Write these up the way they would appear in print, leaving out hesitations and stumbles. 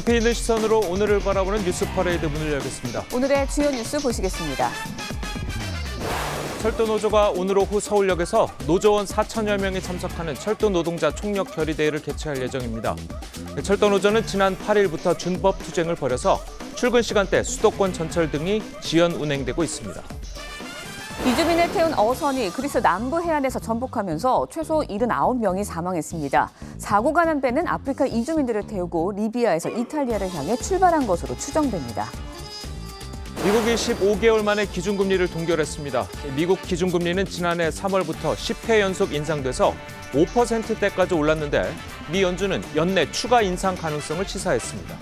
깊이 있는 시선으로 오늘을 바라보는 뉴스 퍼레이드 문을 열겠습니다. 오늘의 주요 뉴스 보시겠습니다. 철도 노조가 오늘 오후 서울역에서 노조원 4천여 명이 참석하는 철도 노동자 총력 결의대회를 개최할 예정입니다. 철도 노조는 지난 8일부터 준법 투쟁을 벌여서 출근 시간대 수도권 전철 등이 지연 운행되고 있습니다. 이주민을 태운 어선이 그리스 남부 해안에서 전복하면서 최소 79명이 사망했습니다. 사고가 난 배는 아프리카 이주민들을 태우고 리비아에서 이탈리아를 향해 출발한 것으로 추정됩니다. 미국이 15개월 만에 기준금리를 동결했습니다. 미국 기준금리는 지난해 3월부터 10회 연속 인상돼서 5%대까지 올랐는데 미 연준은 연내 추가 인상 가능성을 시사했습니다.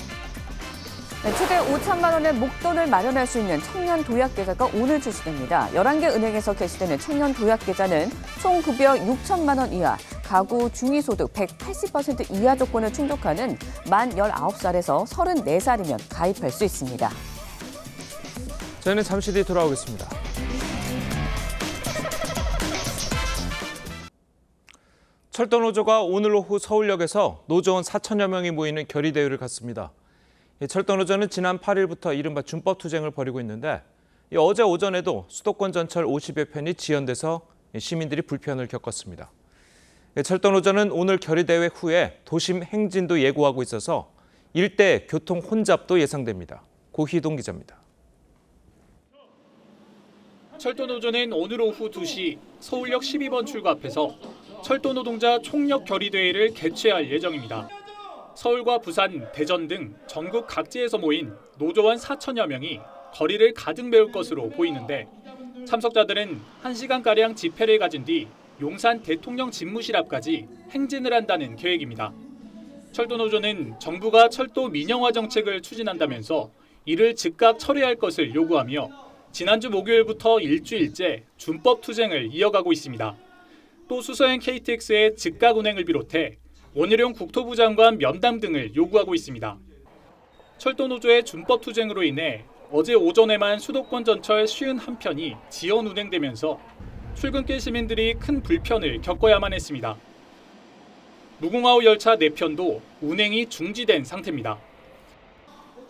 최대 5천만 원의 목돈을 마련할 수 있는 청년 도약 계좌가 오늘 출시됩니다. 11개 은행에서 개시되는 청년 도약 계좌는 총 급여 6천만 원 이하, 가구 중위소득 180% 이하 조건을 충족하는 만 19살에서 34살이면 가입할 수 있습니다. 저희는 잠시 뒤 돌아오겠습니다. 철도 노조가 오늘 오후 서울역에서 노조원 4천여 명이 모이는 결의대회를 갖습니다. 철도 노조는 지난 8일부터 이른바 준법 투쟁을 벌이고 있는데 어제 오전에도 수도권 전철 50여 편이 지연돼서 시민들이 불편을 겪었습니다. 철도 노조는 오늘 결의대회 후에 도심 행진도 예고하고 있어서 일대 교통 혼잡도 예상됩니다. 고희동 기자입니다. 철도 노조는 오늘 오후 2시 서울역 12번 출구 앞에서 철도 노동자 총력 결의대회를 개최할 예정입니다. 서울과 부산, 대전 등 전국 각지에서 모인 노조원 4천여 명이 거리를 가득 메울 것으로 보이는데 참석자들은 1시간가량 집회를 가진 뒤 용산 대통령 집무실 앞까지 행진을 한다는 계획입니다. 철도 노조는 정부가 철도 민영화 정책을 추진한다면서 이를 즉각 철회할 것을 요구하며 지난주 목요일부터 일주일째 준법 투쟁을 이어가고 있습니다. 또 수서행 KTX의 즉각 운행을 비롯해 원희룡 국토부 장관 면담 등을 요구하고 있습니다. 철도 노조의 준법 투쟁으로 인해 어제 오전에만 수도권 전철 51편이 지연 운행되면서 출근길 시민들이 큰 불편을 겪어야만 했습니다. 무궁화호 열차 4편도 운행이 중지된 상태입니다.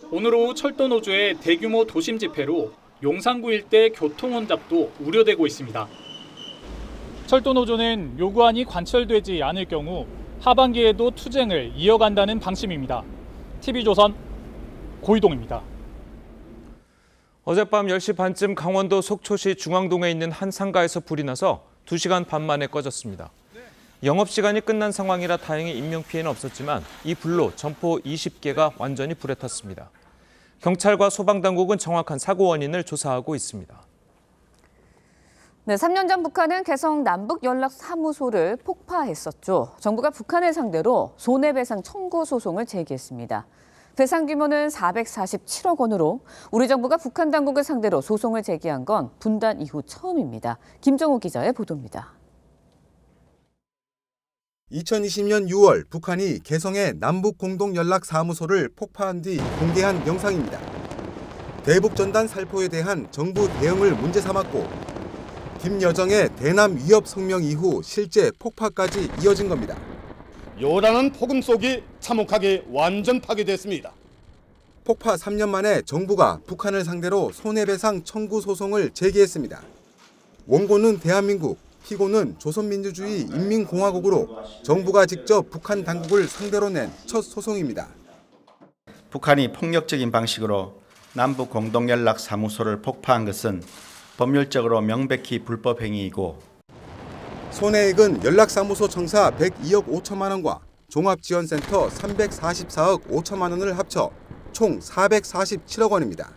오늘 오후 철도 노조의 대규모 도심 집회로 용산구 일대 교통 혼잡도 우려되고 있습니다. 철도 노조는 요구안이 관철되지 않을 경우 하반기에도 투쟁을 이어간다는 방침입니다. TV조선 고희동입니다. 어젯밤 10시 반쯤 강원도 속초시 중앙동에 있는 한 상가에서 불이 나서 2시간 반 만에 꺼졌습니다. 영업시간이 끝난 상황이라 다행히 인명피해는 없었지만 이 불로 점포 20개가 완전히 불에 탔습니다. 경찰과 소방당국은 정확한 사고 원인을 조사하고 있습니다. 네, 3년 전 북한은 개성 남북연락사무소를 폭파했었죠. 정부가 북한을 상대로 손해배상 청구 소송을 제기했습니다. 배상 규모는 447억 원으로 우리 정부가 북한 당국을 상대로 소송을 제기한 건 분단 이후 처음입니다. 김정우 기자의 보도입니다. 2020년 6월 북한이 개성의 남북공동연락사무소를 폭파한 뒤 공개한 영상입니다. 대북전단 살포에 대한 정부 대응을 문제 삼았고 김여정의 대남 위협 성명 이후 실제 폭파까지 이어진 겁니다. 요란한 폭음 속이 참혹하게 완전 파괴됐습니다. 폭파 3년 만에 정부가 북한을 상대로 손해배상 청구 소송을 제기했습니다. 원고는 대한민국, 피고는 조선민주주의 인민공화국으로 정부가 직접 북한 당국을 상대로 낸 첫 소송입니다. 북한이 폭력적인 방식으로 남북공동연락사무소를 폭파한 것은 법률적으로 명백히 불법 행위이고 손해액은 연락사무소 청사 102억 5천만 원과 종합지원센터 344억 5천만 원을 합쳐 총 447억 원입니다.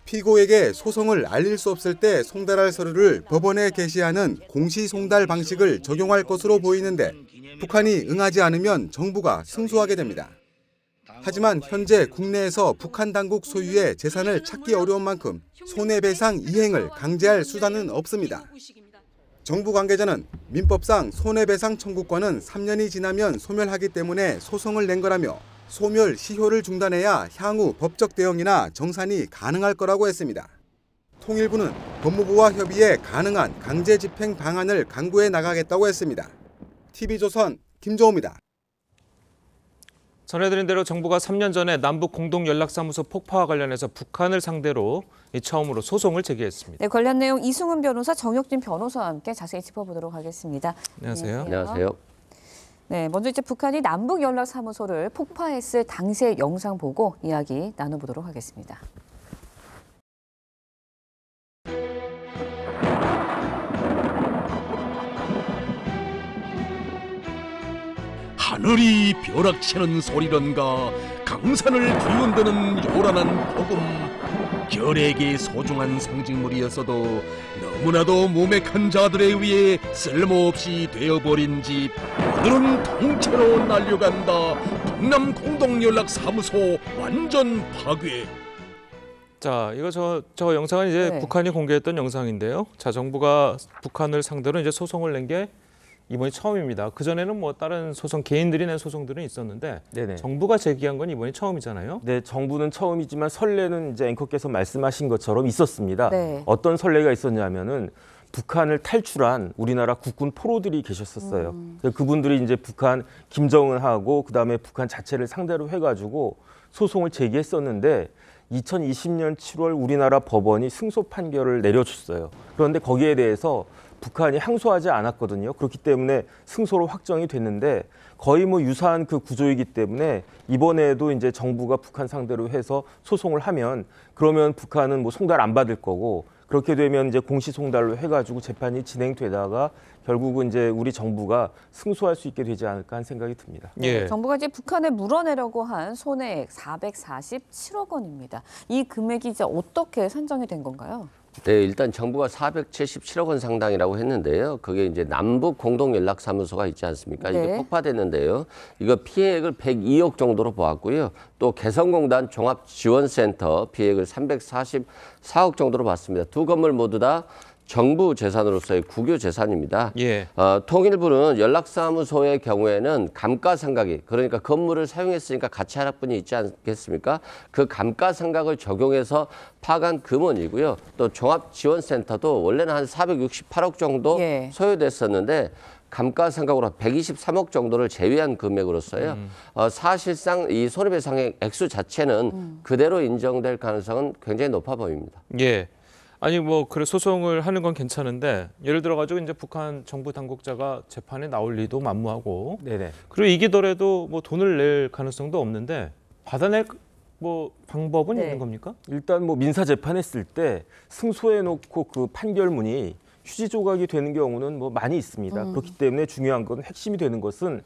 피고에게 소송을 알릴 수 없을 때 송달할 서류를 법원에 게시하는 공시송달 방식을 적용할 것으로 보이는데 북한이 응하지 않으면 정부가 승소하게 됩니다. 하지만 현재 국내에서 북한 당국 소유의 재산을 찾기 어려운 만큼 손해배상 이행을 강제할 수단은 없습니다. 정부 관계자는 민법상 손해배상 청구권은 3년이 지나면 소멸하기 때문에 소송을 낸 거라며 소멸 시효를 중단해야 향후 법적 대응이나 정산이 가능할 거라고 했습니다. 통일부는 법무부와 협의해 가능한 강제 집행 방안을 강구해 나가겠다고 했습니다. TV조선 김정우입니다. 전해드린 대로 정부가 3년 전에 남북 공동연락사무소 폭파와 관련해서 북한을 상대로 처음으로 소송을 제기했습니다. 네, 관련 내용 이승훈 변호사, 정혁진 변호사와 함께 자세히 짚어보도록 하겠습니다. 안녕하세요. 안녕하세요. 네, 먼저 이제 북한이 남북연락사무소를 폭파했을 당시의 영상 보고 이야기 나눠보도록 하겠습니다. 하늘이 벼락치는 소리론가 강산을 뒤흔드는 요란한 복음 결에게 소중한 상징물이었어도 너무나도 무맥한 자들에 의해 쓸모없이 되어버린 집 오늘은 통째로 날려간다. 북남 공동연락사무소 완전 파괴. 자, 이거 저 영상은 이제 네. 북한이 공개했던 영상인데요. 자, 정부가 북한을 상대로 이제 소송을 낸 게 이번이 처음입니다. 그전에는 뭐 다른 소송, 개인들이 낸 소송들은 있었는데 네네. 정부가 제기한 건 이번이 처음이잖아요. 네, 정부는 처음이지만 선례는 이제 앵커께서 말씀하신 것처럼 있었습니다. 네. 어떤 선례가 있었냐면은 북한을 탈출한 우리나라 국군 포로들이 계셨었어요. 그분들이 이제 북한 김정은하고 그다음에 북한 자체를 상대로 해가지고 소송을 제기했었는데 2020년 7월 우리나라 법원이 승소 판결을 내려줬어요. 그런데 거기에 대해서 북한이 항소하지 않았거든요. 그렇기 때문에 승소로 확정이 됐는데 거의 뭐 유사한 그 구조이기 때문에 이번에도 이제 정부가 북한 상대로 해서 소송을 하면 그러면 북한은 뭐 송달 안 받을 거고 그렇게 되면 이제 공시송달로 해가지고 재판이 진행되다가 결국은 이제 우리 정부가 승소할 수 있게 되지 않을까 하는 생각이 듭니다. 예. 정부가 이제 북한에 물어내려고 한 손해액 447억 원입니다. 이 금액이 이제 어떻게 산정이 된 건가요? 네, 일단 정부가 477억 원 상당이라고 했는데요. 그게 이제 남북 공동연락사무소가 있지 않습니까? 네. 이게 폭파됐는데요. 이거 피해액을 102억 정도로 보았고요. 또 개성공단 종합지원센터 피해액을 344억 정도로 봤습니다. 두 건물 모두 다 정부 재산으로서의 국유 재산입니다. 예. 통일부는 연락사무소의 경우에는 감가상각이 그러니까 건물을 사용했으니까 가치 하락분이 있지 않겠습니까? 그 감가상각을 적용해서 파간 금원이고요. 또 종합지원센터도 원래는 한 468억 정도 예. 소요됐었는데 감가상각으로 123억 정도를 제외한 금액으로서요. 사실상 이 손해배상의 액수 자체는 그대로 인정될 가능성은 굉장히 높아 보입니다. 예. 아니 뭐 그래 소송을 하는 건 괜찮은데 예를 들어 가지고 이제 북한 정부 당국자가 재판에 나올 리도 만무하고 네네. 그리고 이기더라도 뭐 돈을 낼 가능성도 없는데 받아낼 뭐 방법은 네. 있는 겁니까? 일단 뭐 민사 재판했을 때 승소해 놓고 그 판결문이 휴지 조각이 되는 경우는 뭐 많이 있습니다. 그렇기 때문에 중요한 건 핵심이 되는 것은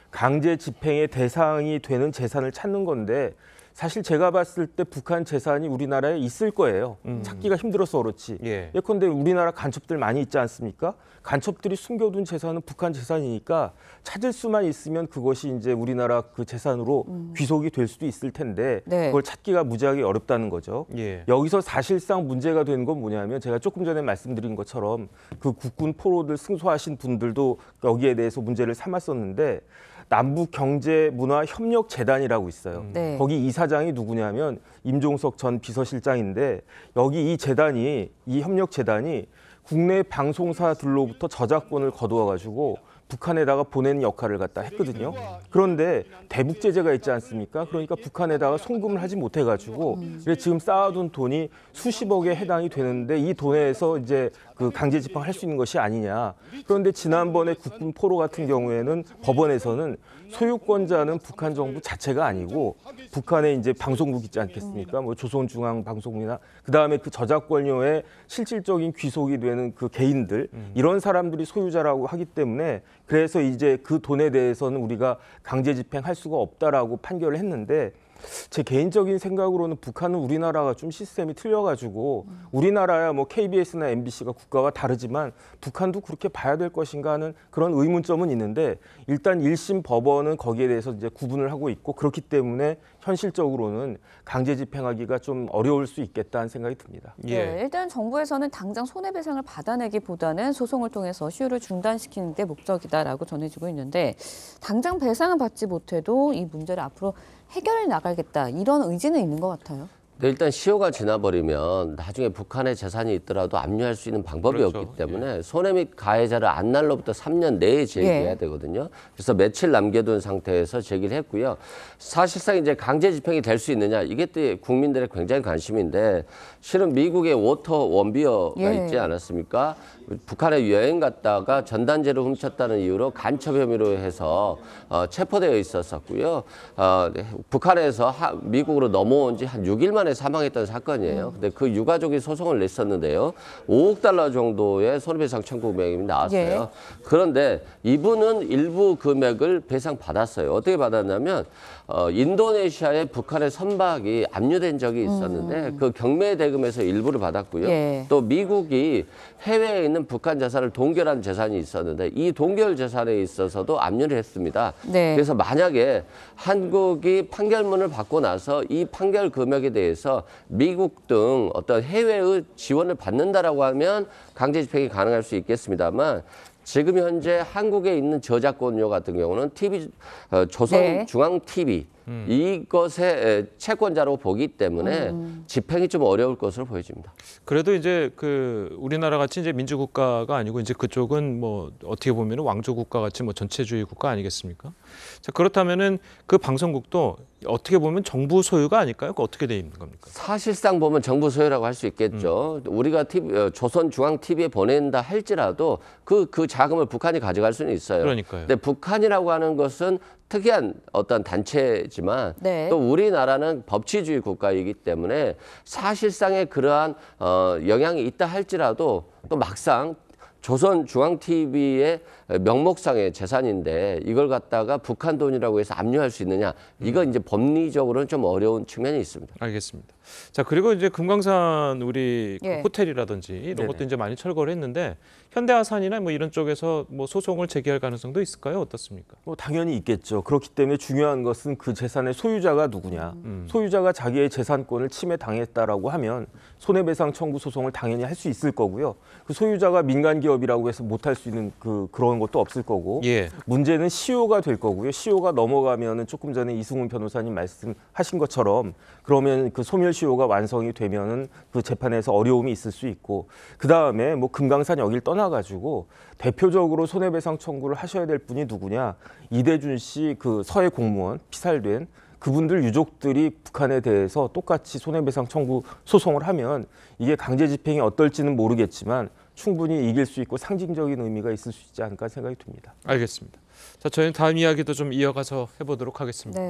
강제 집행의 대상이 되는 재산을 찾는 건데 사실 제가 봤을 때 북한 재산이 우리나라에 있을 거예요. 찾기가 힘들어서 그렇지. 예. 예컨대 우리나라 간첩들 많이 있지 않습니까? 간첩들이 숨겨둔 재산은 북한 재산이니까 찾을 수만 있으면 그것이 이제 우리나라 그 재산으로 귀속이 될 수도 있을 텐데 네. 그걸 찾기가 무지하게 어렵다는 거죠. 예. 여기서 사실상 문제가 된 건 뭐냐면 제가 조금 전에 말씀드린 것처럼 그 국군 포로들 승소하신 분들도 여기에 대해서 문제를 삼았었는데 남북경제문화협력재단이라고 있어요. 네. 거기 이사장이 누구냐면 임종석 전 비서실장인데 여기 이 재단이 이 협력재단이 국내 방송사들로부터 저작권을 거두어가지고 북한에다가 보내는 역할을 갖다 했거든요. 그런데 대북 제재가 있지 않습니까? 그러니까 북한에다가 송금을 하지 못해가지고 그래서 지금 쌓아둔 돈이 수십억에 해당이 되는데 이 돈에서 이제 그 강제 집행할 수 있는 것이 아니냐. 그런데 지난번에 국군 포로 같은 경우에는 법원에서는 소유권자는 북한 정부 자체가 아니고 북한의 이제 방송국 있지 않겠습니까? 뭐 조선중앙방송이나 그 다음에 그 저작권료에 실질적인 귀속이 되는 그 개인들 이런 사람들이 소유자라고 하기 때문에 그래서 이제 그 돈에 대해서는 우리가 강제 집행할 수가 없다라고 판결을 했는데 제 개인적인 생각으로는 북한은 우리나라가 좀 시스템이 틀려가지고 우리나라야 뭐 KBS나 MBC가 국가와 다르지만 북한도 그렇게 봐야 될 것인가 하는 그런 의문점은 있는데 일단 1심 법원은 거기에 대해서 이제 구분을 하고 있고 그렇기 때문에 현실적으로는 강제 집행하기가 좀 어려울 수 있겠다는 생각이 듭니다. 예. 네, 일단 정부에서는 당장 손해배상을 받아내기보다는 소송을 통해서 시효를 중단시키는 데 목적이다라고 전해지고 있는데 당장 배상을 받지 못해도 이 문제를 앞으로 해결해 나가겠다 이런 의지는 있는 것 같아요. 네, 일단 시효가 지나버리면 나중에 북한의 재산이 있더라도 압류할 수 있는 방법이 그렇죠. 없기 때문에 손해 및 가해자를 안 날로부터 3년 내에 제기해야 되거든요. 그래서 며칠 남겨둔 상태에서 제기를 했고요. 사실상 이제 강제 집행이 될 수 있느냐 이게 또 국민들의 굉장히 관심인데 실은 미국의 워터 원비어가 있지 않았습니까? 북한에 여행 갔다가 전단지를 훔쳤다는 이유로 간첩 혐의로 해서 체포되어 있었고요. 북한에서 미국으로 넘어온 지 한 6일 만에 사망했던 사건이에요. 근데 그 유가족이 소송을 냈었는데요. 5억 달러 정도의 손해배상 청구 금액이 나왔어요. 그런데 이분은 일부 금액을 배상받았어요. 어떻게 받았냐면 인도네시아에 북한의 선박이 압류된 적이 있었는데 그 경매 대금에서 일부를 받았고요. 또 미국이 해외에 있는 북한 자산을 동결한 재산이 있었는데 이 동결 재산에 있어서도 압류를 했습니다. 그래서 만약에 한국이 판결문을 받고 나서 이 판결 금액에 대해서 미국 등 어떤 해외의 지원을 받는다라고 하면 강제 집행이 가능할 수 있겠습니다만 지금 현재 한국에 있는 저작권료 같은 경우는 조선중앙TV 이것의 채권자로 보기 때문에 집행이 좀 어려울 것으로 보여집니다. 그래도 이제 그 우리나라 같이 이제 민주국가가 아니고 이제 그쪽은 뭐 어떻게 보면 왕조국가 같이 뭐 전체주의 국가 아니겠습니까? 자, 그렇다면은 그 방송국도 어떻게 보면 정부 소유가 아닐까요? 그 어떻게 돼 있는 겁니까? 사실상 보면 정부 소유라고 할 수 있겠죠. 우리가 조선중앙TV에 보낸다 할지라도 그 자금을 북한이 가져갈 수는 있어요. 그러니까요. 근데 북한이라고 하는 것은 특이한 어떤 단체지만 또 우리나라는 법치주의 국가이기 때문에 사실상의 그러한 영향이 있다 할지라도 또 막상 조선중앙TV의 명목상의 재산인데 이걸 갖다가 북한 돈이라고 해서 압류할 수 있느냐 이건 이제 법리적으로는 좀 어려운 측면이 있습니다. 알겠습니다. 자, 그리고 이제 금강산 우리 그 호텔이라든지 이런 네네. 것도 이제 많이 철거를 했는데 현대아산이나 뭐 이런 쪽에서 뭐 소송을 제기할 가능성도 있을까요? 어떻습니까? 뭐 당연히 있겠죠. 그렇기 때문에 중요한 것은 그 재산의 소유자가 누구냐. 소유자가 자기의 재산권을 침해당했다라고 하면 손해배상 청구 소송을 당연히 할 수 있을 거고요. 그 소유자가 민간 기업이라고 해서 못할 수 있는 그런 것도 없을 거고. 문제는 시효가 될 거고요. 시효가 넘어가면은 조금 전에 이승훈 변호사님 말씀하신 것처럼 그러면 그 소멸시효가 완성이 되면은 그 재판에서 어려움이 있을 수 있고 그 다음에 뭐 금강산 여길 떠나가지고 대표적으로 손해배상 청구를 하셔야 될 분이 누구냐 이대준 씨 그 서해 공무원 피살된 그분들 유족들이 북한에 대해서 똑같이 손해배상 청구 소송을 하면 이게 강제 집행이 어떨지는 모르겠지만 충분히 이길 수 있고 상징적인 의미가 있을 수 있지 않을까 생각이 듭니다. 알겠습니다. 자, 저희는 다음 이야기도 좀 이어가서 해보도록 하겠습니다.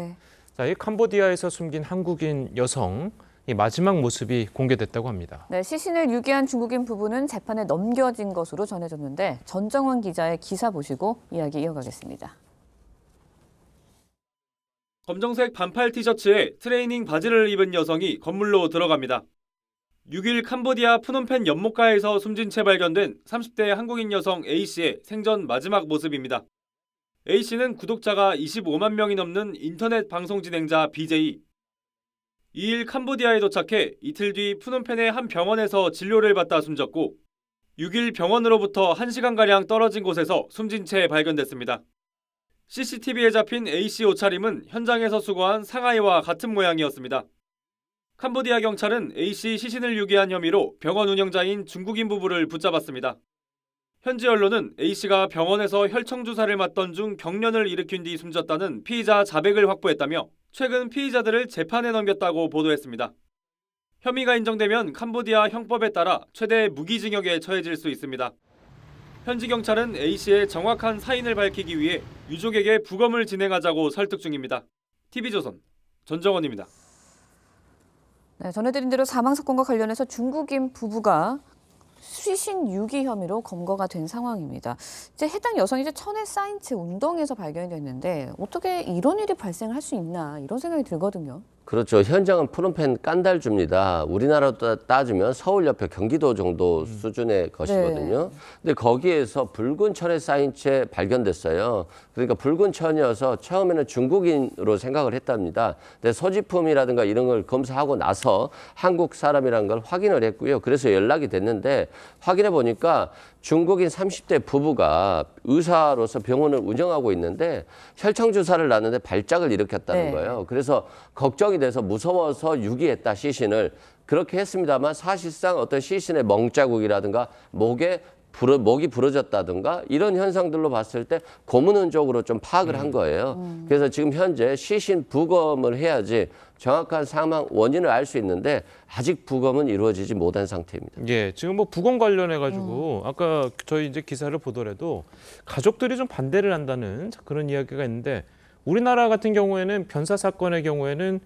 자, 이 캄보디아에서 숨긴 한국인 여성 이 마지막 모습이 공개됐다고 합니다. 네, 시신을 유기한 중국인 부부는 재판에 넘겨진 것으로 전해졌는데 전정환 기자의 기사 보시고 이야기 이어가겠습니다. 검정색 반팔 티셔츠에 트레이닝 바지를 입은 여성이 건물로 들어갑니다. 6일 캄보디아 프놈펜 연못가에서 숨진 채 발견된 30대 한국인 여성 A씨의 생전 마지막 모습입니다. A씨는 구독자가 25만 명이 넘는 인터넷 방송 진행자 BJ. 2일 캄보디아에 도착해 이틀 뒤 프놈펜의 한 병원에서 진료를 받다 숨졌고 6일 병원으로부터 1시간가량 떨어진 곳에서 숨진 채 발견됐습니다. CCTV에 잡힌 A씨 옷차림은 현장에서 수거한 상하이와 같은 모양이었습니다. 캄보디아 경찰은 A씨 시신을 유기한 혐의로 병원 운영자인 중국인 부부를 붙잡았습니다. 현지 언론은 A씨가 병원에서 혈청주사를 맞던 중 경련을 일으킨 뒤 숨졌다는 피의자 자백을 확보했다며 최근 피의자들을 재판에 넘겼다고 보도했습니다. 혐의가 인정되면 캄보디아 형법에 따라 최대 무기징역에 처해질 수 있습니다. 현지 경찰은 A씨의 정확한 사인을 밝히기 위해 유족에게 부검을 진행하자고 설득 중입니다. TV조선 전정원입니다. 네, 전해드린 대로 사망 사건과 관련해서 중국인 부부가 시신 유기 혐의로 검거가 된 상황입니다. 이제 해당 여성이 천에 쌓인 채 운동에서 발견이 됐는데 어떻게 이런 일이 발생할 수 있나 이런 생각이 들거든요. 그렇죠. 현장은 프놈펜 깐달주입니다. 우리나라로 따지면 서울 옆에 경기도 정도 수준의 것이거든요. 근데 거기에서 붉은 천에 쌓인 채 발견됐어요. 그러니까 붉은 천이어서 처음에는 중국인으로 생각을 했답니다. 근데 소지품이라든가 이런 걸 검사하고 나서 한국 사람이라는 걸 확인을 했고요. 그래서 연락이 됐는데 확인해 보니까 중국인 30대 부부가 의사로서 병원을 운영하고 있는데 혈청주사를 놨는데 발작을 일으켰다는 거예요. 그래서 걱정이 상황이 돼서 무서워서 유기했다, 시신을. 그렇게 했습니다만 사실상 어떤 시신의 멍자국이라든가 목이 부러졌다든가 이런 현상들로 봤을 때 고문은적으로 좀 파악을 한 거예요. 그래서 지금 현재 시신 부검을 해야지 정확한 사망 원인을 알 수 있는데 아직 부검은 이루어지지 못한 상태입니다. 예, 지금 뭐 부검 관련해 가지고 아까 저희 이제 기사를 보더라도 가족들이 좀 반대를 한다는 그런 이야기가 있는데 우리나라 같은 경우에는 변사 사건의 경우에는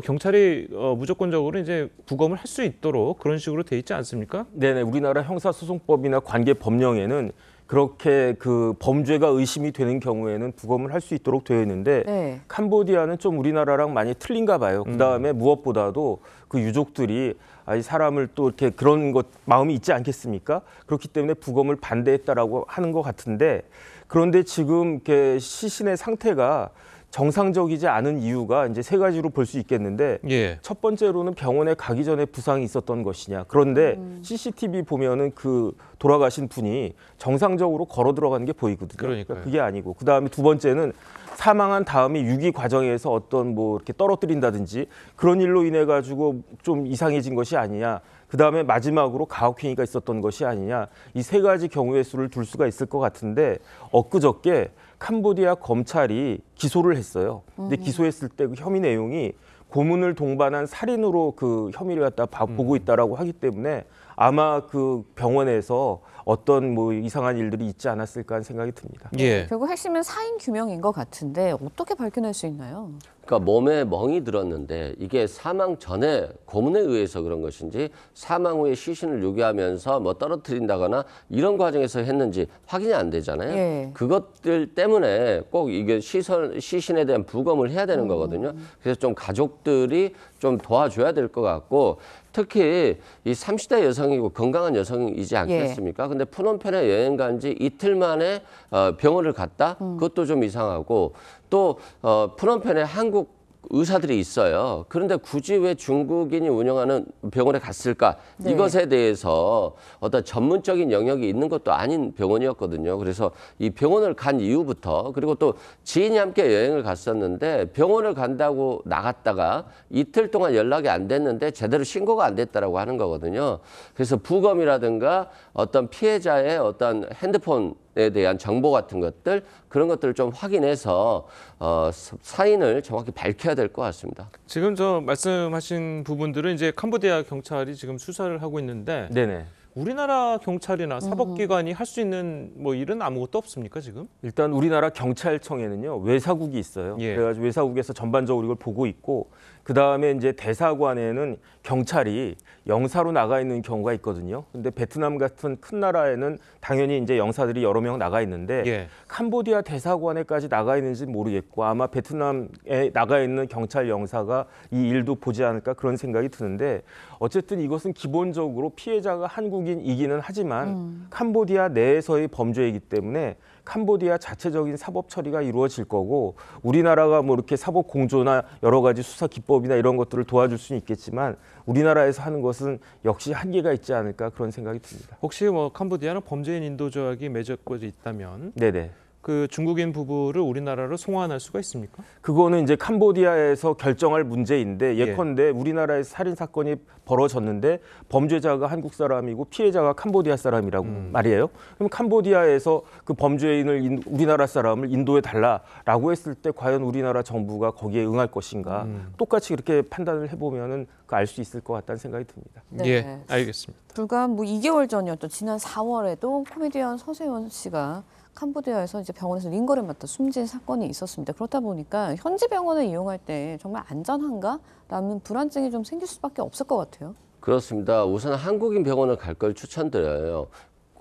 경찰이 무조건적으로 이제 부검을 할 수 있도록 그런 식으로 돼 있지 않습니까? 네네, 우리나라 형사소송법이나 관계 법령에는 그렇게 그 범죄가 의심이 되는 경우에는 부검을 할 수 있도록 되어 있는데 네. 캄보디아는 좀 우리나라랑 많이 틀린가 봐요. 그다음에 무엇보다도 그 유족들이 이 사람을 또 이렇게 그런 것 마음이 있지 않겠습니까? 그렇기 때문에 부검을 반대했다라고 하는 것 같은데 그런데 지금 이렇게 시신의 상태가 정상적이지 않은 이유가 이제 세 가지로 볼 수 있겠는데 예. 첫 번째로는 병원에 가기 전에 부상이 있었던 것이냐. 그런데 CCTV 보면은 그 돌아가신 분이 정상적으로 걸어 들어가는 게 보이거든요. 그러니까요. 그게 아니고 그다음에 두 번째는 사망한 다음에 유기 과정에서 어떤 뭐 이렇게 떨어뜨린다든지 그런 일로 인해 가지고 좀 이상해진 것이 아니냐. 그다음에 마지막으로 가혹행위가 있었던 것이 아니냐. 이 세 가지 경우의 수를 둘 수가 있을 것 같은데 엊그저께 캄보디아 검찰이 기소를 했어요. 근데 기소했을 때 그 혐의 내용이 고문을 동반한 살인으로 그 혐의를 갖다 보고 있다라고 하기 때문에 아마 그 병원에서 어떤 뭐 이상한 일들이 있지 않았을까 하는 생각이 듭니다. 예. 결국 핵심은 사인 규명인 것 같은데 어떻게 밝혀낼 수 있나요? 그러니까 몸에 멍이 들었는데 이게 사망 전에 고문에 의해서 그런 것인지 사망 후에 시신을 유기하면서 뭐 떨어뜨린다거나 이런 과정에서 했는지 확인이 안 되잖아요. 예. 그것들 때문에 꼭 이게 시신에 대한 부검을 해야 되는 거거든요. 그래서 좀 가족들이 좀 도와줘야 될 것 같고 특히 이 30대 여성이고 건강한 여성이지 않겠습니까? 근데 푸놈펜에 여행 간 지 이틀 만에 병원을 갔다? 그것도 좀 이상하고 또 푸놈펜에 한국 의사들이 있어요. 그런데 굳이 왜 중국인이 운영하는 병원에 갔을까? 네. 이것에 대해서 어떤 전문적인 영역이 있는 것도 아닌 병원이었거든요. 그래서 이 병원을 간 이후부터 그리고 또 지인이 함께 여행을 갔었는데 병원을 간다고 나갔다가 이틀 동안 연락이 안 됐는데 제대로 신고가 안 됐다라고 하는 거거든요. 그래서 부검이라든가 어떤 피해자의 어떤 핸드폰에 대한 정보 같은 것들 그런 것들을 좀 확인해서 사인을 정확히 밝혀야 될 것 같습니다. 지금 저 말씀하신 부분들은 이제 캄보디아 경찰이 지금 수사를 하고 있는데 네네. 우리나라 경찰이나 사법기관이 할 수 있는 뭐 일은 아무것도 없습니까 지금? 일단 우리나라 경찰청에는요 외사국이 있어요. 예. 그래가지고 외사국에서 전반적으로 이걸 보고 있고 그 다음에 이제 대사관에는 경찰이 영사로 나가 있는 경우가 있거든요. 근데 베트남 같은 큰 나라에는 당연히 이제 영사들이 여러 명 나가 있는데 예. 캄보디아 대사관에까지 나가 있는지 모르겠고 아마 베트남에 나가 있는 경찰 영사가 이 일도 보지 않을까 그런 생각이 드는데 어쨌든 이것은 기본적으로 피해자가 한국인이기는 하지만 캄보디아 내에서의 범죄이기 때문에 캄보디아 자체적인 사법 처리가 이루어질 거고 우리나라가 뭐 이렇게 사법 공조나 여러 가지 수사 기법이나 이런 것들을 도와줄 수는 있겠지만 우리나라에서 하는 것은 역시 한계가 있지 않을까 그런 생각이 듭니다. 혹시 뭐 캄보디아는 범죄인 인도 조약이 맺어져 있다면 네네. 그 중국인 부부를 우리나라로 송환할 수가 있습니까? 그거는 이제 캄보디아에서 결정할 문제인데 예컨대 우리나라에서 살인 사건이 벌어졌는데 범죄자가 한국 사람이고 피해자가 캄보디아 사람이라고 말이에요. 그럼 캄보디아에서 그 범죄인을 우리나라 사람을 인도해 달라라고 했을 때 과연 우리나라 정부가 거기에 응할 것인가? 똑같이 그렇게 판단을 해보면은 알 수 있을 것 같다는 생각이 듭니다. 네. 예, 알겠습니다. 불과 뭐 2개월 전이었던 지난 4월에도 코미디언 서세원 씨가 캄보디아에서 이제 병원에서 링거를 맞다 숨진 사건이 있었습니다. 그렇다 보니까 현지 병원을 이용할 때 정말 안전한가라는 불안증이 좀 생길 수밖에 없을 것 같아요. 그렇습니다. 우선 한국인 병원을 갈 걸 추천드려요.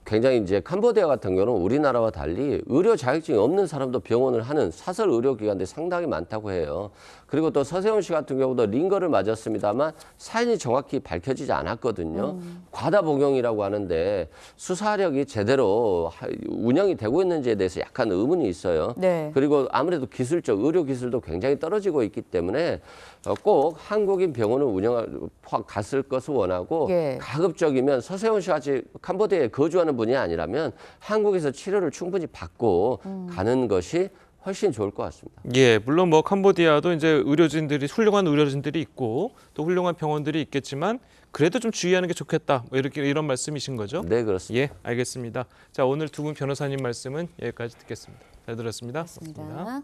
굉장히 이제 캄보디아 같은 경우는 우리나라와 달리 의료 자격증이 없는 사람도 병원을 하는 사설 의료기관들이 상당히 많다고 해요. 그리고 또 서세원 씨 같은 경우도 링거를 맞았습니다만 사인이 정확히 밝혀지지 않았거든요. 과다 복용이라고 하는데 수사력이 제대로 운영이 되고 있는지에 대해서 약간 의문이 있어요. 네. 그리고 아무래도 기술적 의료 기술도 굉장히 떨어지고 있기 때문에 꼭 한국인 병원을 갔을 것을 원하고 예. 가급적이면 서세원 씨 같이 캄보디아에 거주하는 분이 아니라면 한국에서 치료를 충분히 받고 가는 것이 훨씬 좋을 것 같습니다. 예, 물론 뭐 캄보디아도 이제 훌륭한 의료진들이 있고 또 훌륭한 병원들이 있겠지만 그래도 좀 주의하는 게 좋겠다. 뭐 이런 말씀이신 거죠? 네, 그렇습니다. 예, 알겠습니다. 자, 오늘 두 분 변호사님 말씀은 여기까지 듣겠습니다. 잘 들었습니다. 고맙습니다.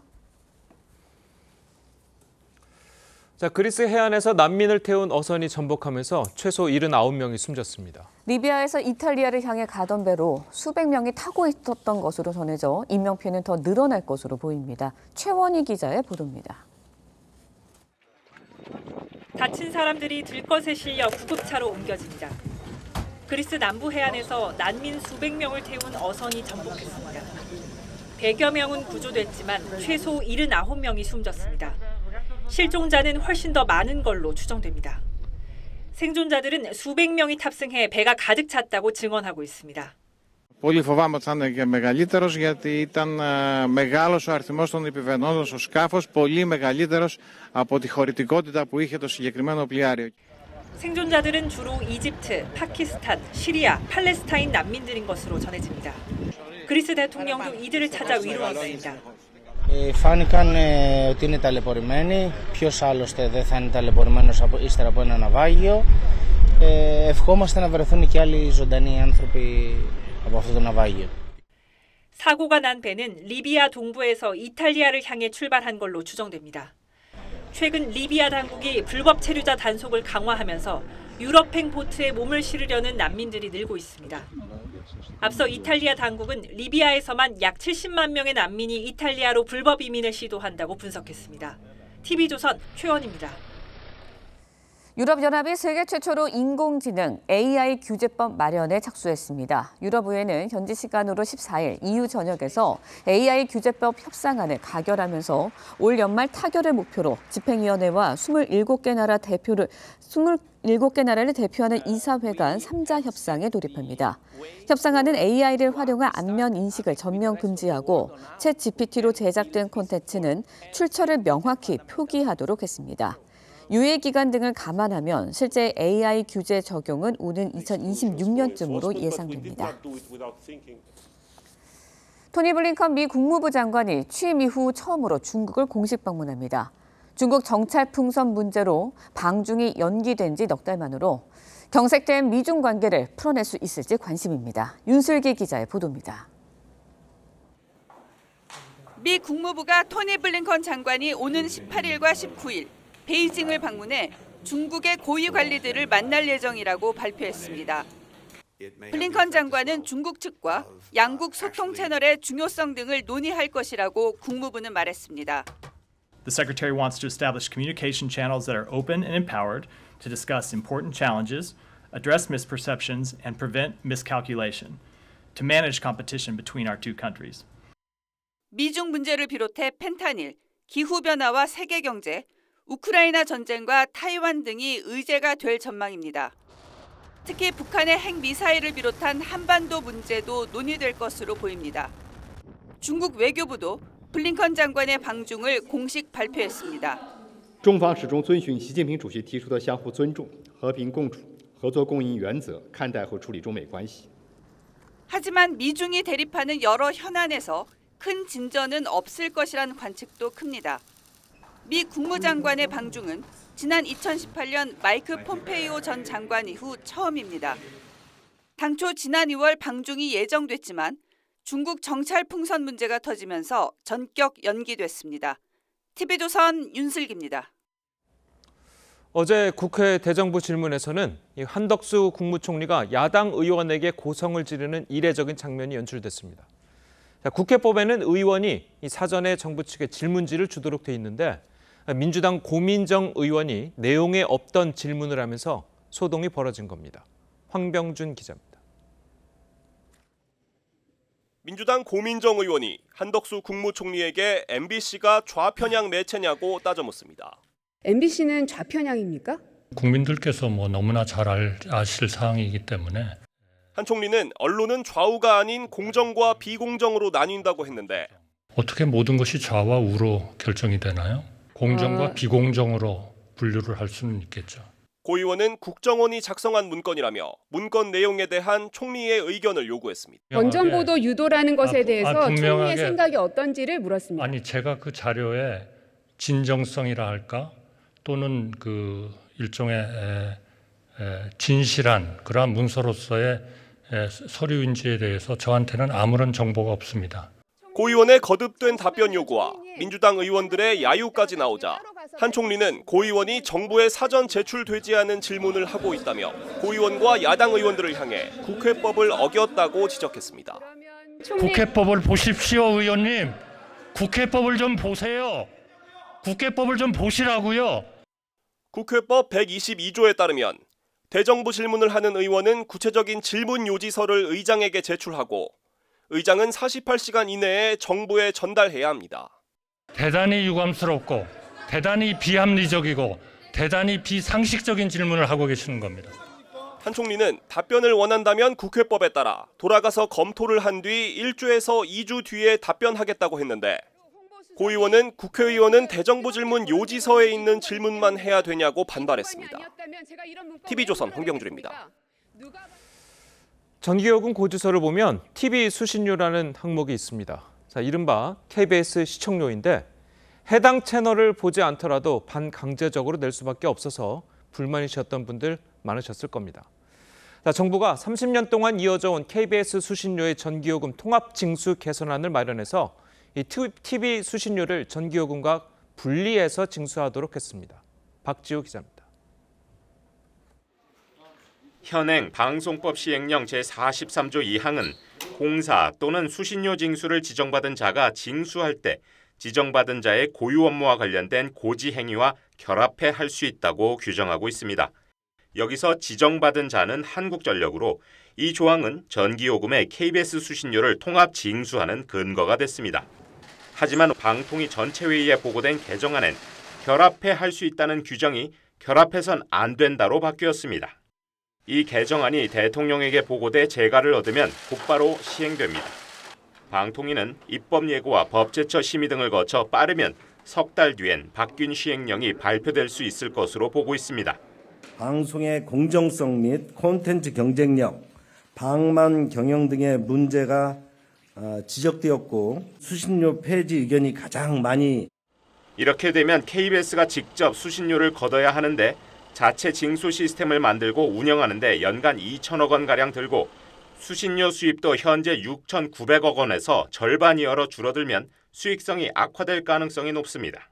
자, 그리스 해안에서 난민을 태운 어선이 전복하면서 최소 79명이 숨졌습니다. 리비아에서 이탈리아를 향해 가던 배로 수백 명이 타고 있었던 것으로 전해져 인명피해는 더 늘어날 것으로 보입니다. 최원희 기자의 보도입니다. 다친 사람들이 들것에 실려 구급차로 옮겨집니다. 그리스 남부 해안에서 난민 수백 명을 태운 어선이 전복했습니다. 100여 명은 구조됐지만 최소 79명이 숨졌습니다. 실종자는 훨씬 더 많은 걸로 추정됩니다. 생존자들은 수백 명이 탑승해 배가 가득 찼다고 증언하고 있습니다. Πολύ φοβάμαι ότι θα είναι και μεγαλύτερος γιατί ήταν μεγάλος ο αριθμός των επιβαινόντων στο σκάφος, πολύ μεγαλύτερος από τη χωρητικότητα που είχε το συγκεκριμένο πλοιάριο. 생존자들은 주로 이집트, 파키스탄, 시리아, 팔레스타인 난민들인 것으로 전해집니다. 그리스 대통령도 이들을 찾아 위로했습니다. Φάνηκαν ότι είναι ταλαιπωρημένοι. Ποιος άλλωστε δεν θα είναι ταλαιπωρημένος ύστερα από ένα ναυάγιο. Ευχόμαστε να βρεθούν και άλλοι ζωντανοί άνθρωποι από αυτό το ναυάγιο. 사고가 난 배는 리비아 동부에서 이탈리아를 향해 출발한 걸로 추정됩니다. 최근 리비아 당국이 불법 체류자 단속을 강화하면서 유럽행 보트에 몸을 실으려는 난민들이 늘고 있습니다. 앞서 이탈리아 당국은 리비아에서만 약 70만 명의 난민이 이탈리아로 불법 이민을 시도한다고 분석했습니다. TV조선 최원입니다. 유럽연합이 세계 최초로 인공지능 AI 규제법 마련에 착수했습니다. 유럽의회는 현지 시간으로 14일 EU 전역에서 AI 규제법 협상안을 가결하면서 올 연말 타결을 목표로 집행위원회와 27개 나라를 대표하는 이사회 간 3자 협상에 돌입합니다. 협상안은 AI를 활용한 안면 인식을 전면 금지하고 챗 GPT로 제작된 콘텐츠는 출처를 명확히 표기하도록 했습니다. 유예 기간 등을 감안하면 실제 AI 규제 적용은 오는 2026년쯤으로 예상됩니다. 토니 블링컨 미 국무부 장관이 취임 이후 처음으로 중국을 공식 방문합니다. 중국 정찰 풍선 문제로 방중이 연기된 지 넉 달 만으로 경색된 미중 관계를 풀어낼 수 있을지 관심입니다. 윤슬기 기자의 보도입니다. 미 국무부가 토니 블링컨 장관이 오는 18일과 19일 베이징을 방문해 중국의 고위 관리들을 만날 예정이라고 발표했습니다. 블링컨 장관은 중국 측과 양국 소통 채널의 중요성 등을 논의할 것이라고 국무부는 말했습니다. The Secretary wants to establish communication channels that are open and empowered to discuss important challenges, address misperceptions, and prevent miscalculation, to manage competition between our two countries. 미중 문제를 비롯해 펜타닐, 기후변화와 세계 경제, 우크라이나 전쟁과 타이완 등이 의제가 될 전망입니다. 특히 북한의 핵미사일을 비롯한 한반도 문제도 논의될 것으로 보입니다. 중국 외교부도 블링컨 장관의 방중을 공식 발표했습니다. 中方始终遵循习近平主席提出的相互尊重、和平共处、合作共赢原则看待和处理中美关系。 하지만 미중이 대립하는 여러 현안에서 큰 진전은 없을 것이란 관측도 큽니다. 미 국무장관의 방중은 지난 2018년 마이크 폼페이오 전 장관 이후 처음입니다. 당초 지난 2월 방중이 예정됐지만 중국 정찰 풍선 문제가 터지면서 전격 연기됐습니다. TV조선 윤슬기입니다. 어제 국회 대정부 질문에서는 한덕수 국무총리가 야당 의원에게 고성을 지르는 이례적인 장면이 연출됐습니다. 국회법에는 의원이 사전에 정부 측에 질문지를 주도록 돼 있는데 민주당 고민정 의원이 내용에 없던 질문을 하면서 소동이 벌어진 겁니다. 황병준 기자입니다. 민주당 고민정 의원이 한덕수 국무총리에게 MBC가 좌편향 매체냐고 따져 묻습니다. MBC는 좌편향입니까? 국민들께서 너무나 잘 아실 사항이기 때문에. 한 총리는 언론은 좌우가 아닌 공정과 비공정으로 나뉜다고 했는데 어떻게 모든 것이 좌와 우로 결정이 되나요? 공정과 비공정으로 분류를 할 수는 있겠죠. 고 의원은 국정원이 작성한 문건이라며 문건 내용에 대한 총리의 의견을 요구했습니다. 원정보도 유도라는 것에 대해서 총리의 분명하게, 생각이 어떤지를 물었습니다. 아니 제가 그 자료의 진정성이라 할까 또는 그 일종의 진실한 그러한 문서로서의 서류인지에 대해서 저한테는 아무런 정보가 없습니다. 고 의원의 거듭된 답변 요구와 민주당 의원들의 야유까지 나오자 한 총리는 고 의원이 정부에 사전 제출되지 않은 질문을 하고 있다며 고 의원과 야당 의원들을 향해 국회법을 어겼다고 지적했습니다. 국회법을 보십시오, 의원님. 국회법을 좀 보세요. 국회법을 좀 보시라고요. 국회법 122조에 따르면 대정부 질문을 하는 의원은 구체적인 질문 요지서를 의장에게 제출하고 의장은 48시간 이내에 정부에 전달해야 합니다. 대단히 유감스럽고 대단히 비합리적이고 대단히 비상식적인 질문을 하고 계시는 겁니다. 한 총리는 답변을 원한다면 국회법에 따라 돌아가서 검토를 한 뒤 1주에서 2주 뒤에 답변하겠다고 했는데 고 의원은 국회의원은 대정부 질문 요지서에 있는 질문만 해야 되냐고 반발했습니다. TV조선 홍병준입니다. 전기요금 고지서를 보면 TV 수신료라는 항목이 있습니다. 자, 이른바 KBS 시청료인데 해당 채널을 보지 않더라도 반강제적으로 낼 수밖에 없어서 불만이셨던 분들 많으셨을 겁니다. 자, 정부가 30년 동안 이어져 온 KBS 수신료의 전기요금 통합 징수 개선안을 마련해서 이 TV 수신료를 전기요금과 분리해서 징수하도록 했습니다. 박지우 기자입니다. 현행 방송법 시행령 제43조 2항은 공사 또는 수신료 징수를 지정받은 자가 징수할 때 지정받은 자의 고유 업무와 관련된 고지 행위와 결합해 할 수 있다고 규정하고 있습니다. 여기서 지정받은 자는 한국전력으로 이 조항은 전기요금의 KBS 수신료를 통합 징수하는 근거가 됐습니다. 하지만 방통위 전체회의에 보고된 개정안엔 결합해 할 수 있다는 규정이 결합해선 안 된다로 바뀌었습니다. 이 개정안이 대통령에게 보고돼 재가를 얻으면 곧바로 시행됩니다. 방통위는 입법 예고와 법제처 심의 등을 거쳐 빠르면 석 달 뒤엔 바뀐 시행령이 발표될 수 있을 것으로 보고 있습니다. 방송의 공정성 및 콘텐츠 경쟁력, 방만 경영 등의 문제가 지적되었고 수신료 폐지 의견이 가장 많이. 이렇게 되면 KBS가 직접 수신료를 걷어야 하는데 자체 징수 시스템을 만들고 운영하는데 연간 2천억 원가량 들고 수신료 수입도 현재 6,900억 원에서 절반 이하로 줄어들면 수익성이 악화될 가능성이 높습니다.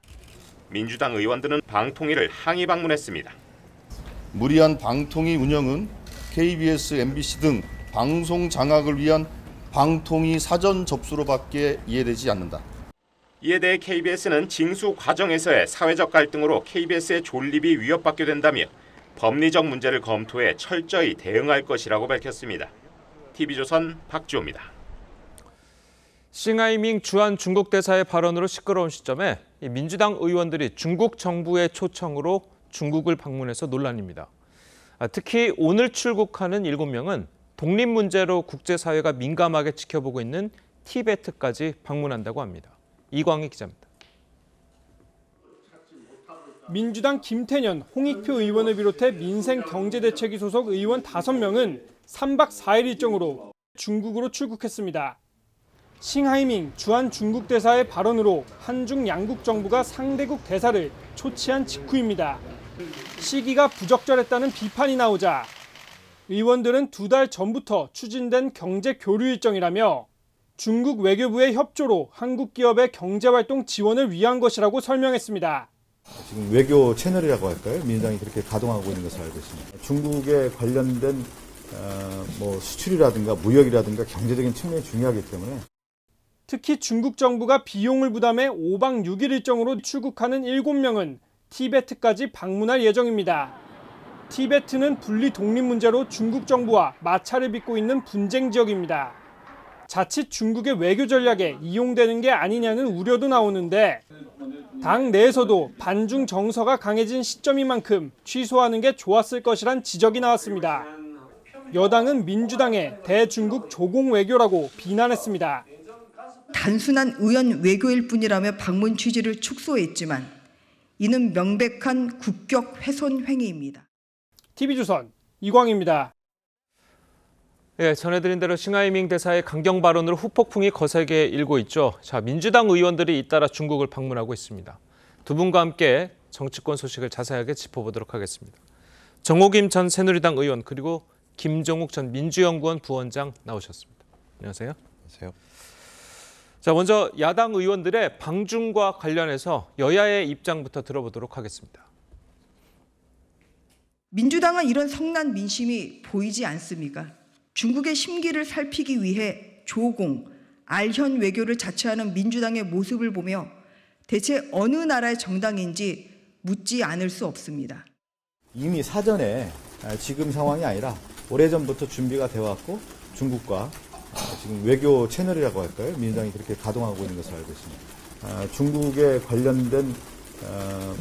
민주당 의원들은 방통위를 항의 방문했습니다. 무리한 방통위 운영은 KBS, MBC 등 방송 장악을 위한 방통위 사전 접수로밖에 이해되지 않는다. 이에 대해 KBS는 징수 과정에서의 사회적 갈등으로 KBS의 존립이 위협받게 된다며 법리적 문제를 검토해 철저히 대응할 것이라고 밝혔습니다. TV조선 박주호입니다. 싱하이밍 주한 중국 대사의 발언으로 시끄러운 시점에 민주당 의원들이 중국 정부의 초청으로 중국을 방문해서 논란입니다. 특히 오늘 출국하는 7명은 독립 문제로 국제사회가 민감하게 지켜보고 있는 티베트까지 방문한다고 합니다. 이광희 기자입니다. 민주당 김태년, 홍익표 의원을 비롯해 민생경제대책위 소속 의원 5명은 3박 4일 일정으로 중국으로 출국했습니다. 싱하이밍 주한 중국 대사의 발언으로 한중 양국 정부가 상대국 대사를 초치한 직후입니다. 시기가 부적절했다는 비판이 나오자 의원들은 2달 전부터 추진된 경제 교류 일정이라며 중국 외교부의 협조로 한국 기업의 경제활동 지원을 위한 것이라고 설명했습니다. 지금 외교 채널이라고 할까요? 민주당이 그렇게 가동하고 있는 것을 알고 있습니다. 중국에 관련된 수출이라든가 무역이라든가 경제적인 측면이 중요하기 때문에 특히 중국 정부가 비용을 부담해 5박 6일 일정으로 출국하는 7명은 티베트까지 방문할 예정입니다. 티베트는 분리 독립 문제로 중국 정부와 마찰을 빚고 있는 분쟁 지역입니다. 자칫 중국의 외교 전략에 이용되는 게 아니냐는 우려도 나오는데 당 내에서도 반중 정서가 강해진 시점인 만큼 취소하는 게 좋았을 것이란 지적이 나왔습니다. 여당은 민주당의 대중국 조공 외교라고 비난했습니다. 단순한 우연 외교일 뿐이라며 방문 취지를 축소했지만 이는 명백한 국격 훼손 행위입니다. TV조선 이광입니다. 예, 전해드린 대로 싱하이밍 대사의 강경 발언으로 후폭풍이 거세게 일고 있죠. 자, 민주당 의원들이 잇따라 중국을 방문하고 있습니다. 두 분과 함께 정치권 소식을 자세하게 짚어보도록 하겠습니다. 정호김 전 새누리당 의원 그리고 김종욱 전 민주연구원 부원장 나오셨습니다. 안녕하세요. 안녕하세요. 자, 먼저 야당 의원들의 방중과 관련해서 여야의 입장부터 들어보도록 하겠습니다. 민주당은 이런 성난 민심이 보이지 않습니까? 중국의 심기를 살피기 위해 조공, 알현 외교를 자처하는 민주당의 모습을 보며 대체 어느 나라의 정당인지 묻지 않을 수 없습니다. 이미 사전에 지금 상황이 아니라 오래전부터 준비가 되어 왔고 중국과 지금 외교 채널이라고 할까요? 민주당이 그렇게 가동하고 있는 것을 알고 있습니다. 중국에 관련된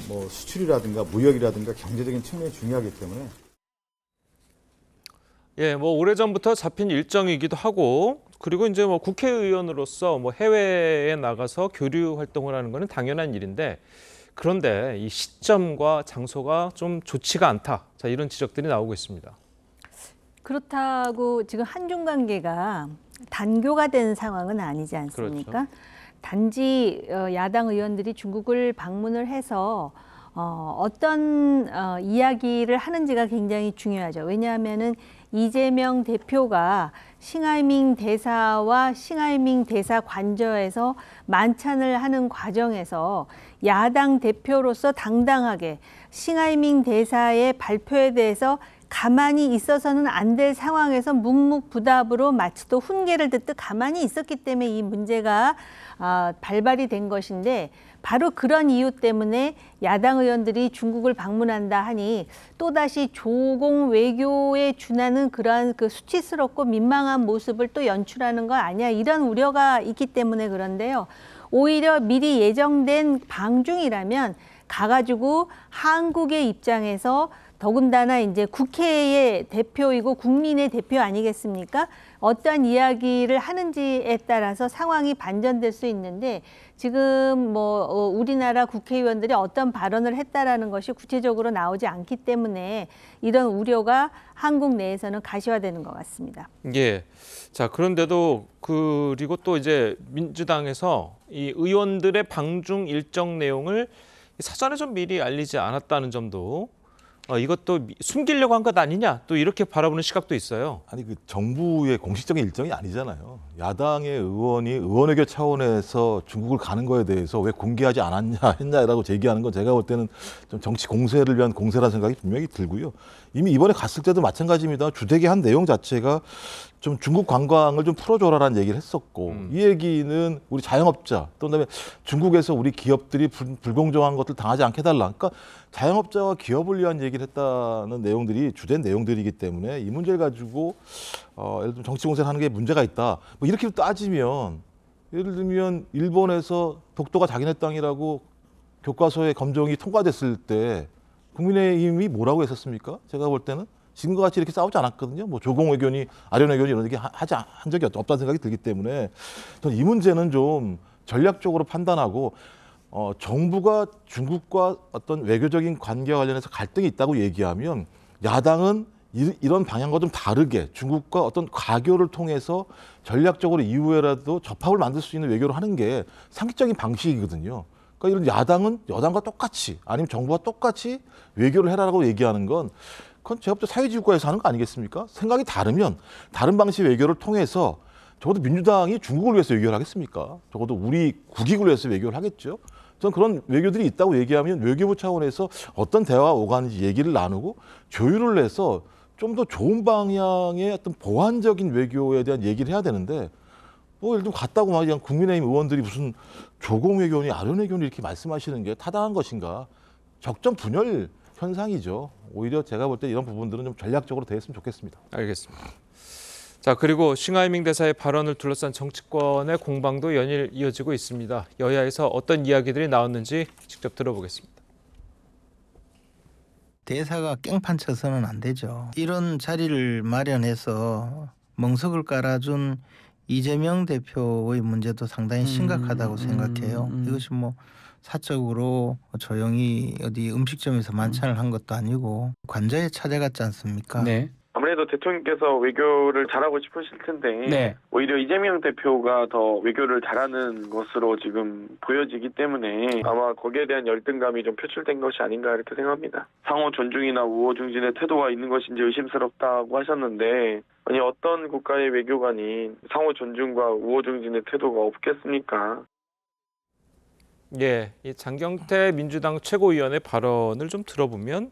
뭐 수출이라든가 무역이라든가 경제적인 측면이 중요하기 때문에 예, 뭐 오래전부터 잡힌 일정이기도 하고 그리고 이제 뭐 국회의원으로서 뭐 해외에 나가서 교류 활동을 하는 거는 당연한 일인데 그런데 이 시점과 장소가 좀 좋지가 않다. 자, 이런 지적들이 나오고 있습니다. 그렇다고 지금 한중 관계가 단교가 된 상황은 아니지 않습니까? 그렇죠. 단지 야당 의원들이 중국을 방문을 해서 어떤 이야기를 하는지가 굉장히 중요하죠. 왜냐하면은 이재명 대표가 싱하이밍 대사와 싱하이밍 대사 관저에서 만찬을 하는 과정에서 야당 대표로서 당당하게 싱하이밍 대사의 발표에 대해서 가만히 있어서는 안 될 상황에서 묵묵부답으로 마치 또 훈계를 듣듯 가만히 있었기 때문에 이 문제가 발발이 된 것인데 바로 그런 이유 때문에 야당 의원들이 중국을 방문한다 하니 또다시 조공 외교에 준하는 그러한 그 수치스럽고 민망한 모습을 또 연출하는 거 아니야 이런 우려가 있기 때문에 그런데요. 오히려 미리 예정된 방중이라면 가가지고 한국의 입장에서 더군다나 이제 국회의 대표이고 국민의 대표 아니겠습니까? 어떠한 이야기를 하는지에 따라서 상황이 반전될 수 있는데 지금 뭐 우리나라 국회의원들이 어떤 발언을 했다라는 것이 구체적으로 나오지 않기 때문에 이런 우려가 한국 내에서는 가시화되는 것 같습니다. 예. 자, 그런데도 그리고 또 이제 민주당에서 이 의원들의 방중 일정 내용을 사전에 좀 미리 알리지 않았다는 점도 이것도 숨기려고 한 것 아니냐 또 이렇게 바라보는 시각도 있어요. 아니 그 정부의 공식적인 일정이 아니잖아요. 야당의 의원이 의원외교 차원에서 중국을 가는 거에 대해서 왜 공개하지 않았냐 했냐라고 제기하는 건 제가 볼 때는 좀 정치 공세를 위한 공세라는 생각이 분명히 들고요. 이미 이번에 갔을 때도 마찬가지입니다. 주택의 한 내용 자체가 좀 중국 관광을 좀 풀어줘라라는 얘기를 했었고 이 얘기는 우리 자영업자 또 그다음에 중국에서 우리 기업들이 불공정한 것들 당하지 않게 해달라. 그러니까 자영업자와 기업을 위한 얘기를 했다는 내용들이 주된 내용들이기 때문에 이 문제를 가지고 예를 들면 정치 공세를 하는 게 문제가 있다. 뭐 이렇게 따지면 예를 들면 일본에서 독도가 자기네 땅이라고 교과서에 검정이 통과됐을 때 국민의힘이 뭐라고 했었습니까? 제가 볼 때는 지금과 같이 이렇게 싸우지 않았거든요. 뭐 조공 외교니 아련 외교니 이런 얘기 한 적이 없다는 생각이 들기 때문에 저는 이 문제는 좀 전략적으로 판단하고 정부가 중국과 어떤 외교적인 관계와 관련해서 갈등이 있다고 얘기하면 야당은 이런 방향과 좀 다르게 중국과 어떤 가교를 통해서 전략적으로 이후에라도 접합을 만들 수 있는 외교를 하는 게 상식적인 방식이거든요. 그러니까 이런 야당은 여당과 똑같이 아니면 정부와 똑같이 외교를 해라라고 얘기하는 건 그건 제가 볼 때 사회주의 국가에서 하는 거 아니겠습니까? 생각이 다르면 다른 방식의 외교를 통해서 적어도 민주당이 중국을 위해서 외교를 하겠습니까? 적어도 우리 국익을 위해서 외교를 하겠죠. 저는 그런 외교들이 있다고 얘기하면 외교부 차원에서 어떤 대화가 오가는지 얘기를 나누고 조율을 해서 좀 더 좋은 방향의 어떤 보완적인 외교에 대한 얘기를 해야 되는데 뭐 예를 들면 갔다고 막 그냥 국민의힘 의원들이 무슨 조공 외교니 아련 외교니 이렇게 말씀하시는 게 타당한 것인가? 적정 분열 현상이죠. 오히려 제가 볼 때 이런 부분들은 좀 전략적으로 대했으면 좋겠습니다. 알겠습니다. 자, 그리고 싱하이밍 대사의 발언을 둘러싼 정치권의 공방도 연일 이어지고 있습니다. 여야에서 어떤 이야기들이 나왔는지 직접 들어보겠습니다. 대사가 깽판 쳐서는 안 되죠. 이런 자리를 마련해서 멍석을 깔아준 이재명 대표의 문제도 상당히 심각하다고 생각해요. 이것이 뭐 사적으로 조용히 어디 음식점에서 만찬을 한 것도 아니고 관저에 찾아갔지 않습니까? 네. 아무래도 대통령께서 외교를 잘하고 싶으실 텐데 네. 오히려 이재명 대표가 더 외교를 잘하는 것으로 지금 보여지기 때문에 아마 거기에 대한 열등감이 좀 표출된 것이 아닌가 이렇게 생각합니다. 상호 존중이나 우호 중진의 태도가 있는 것인지 의심스럽다고 하셨는데 아니 어떤 국가의 외교관이 상호 존중과 우호 중진의 태도가 없겠습니까? 예, 이 장경태 민주당 최고위원의 발언을 좀 들어보면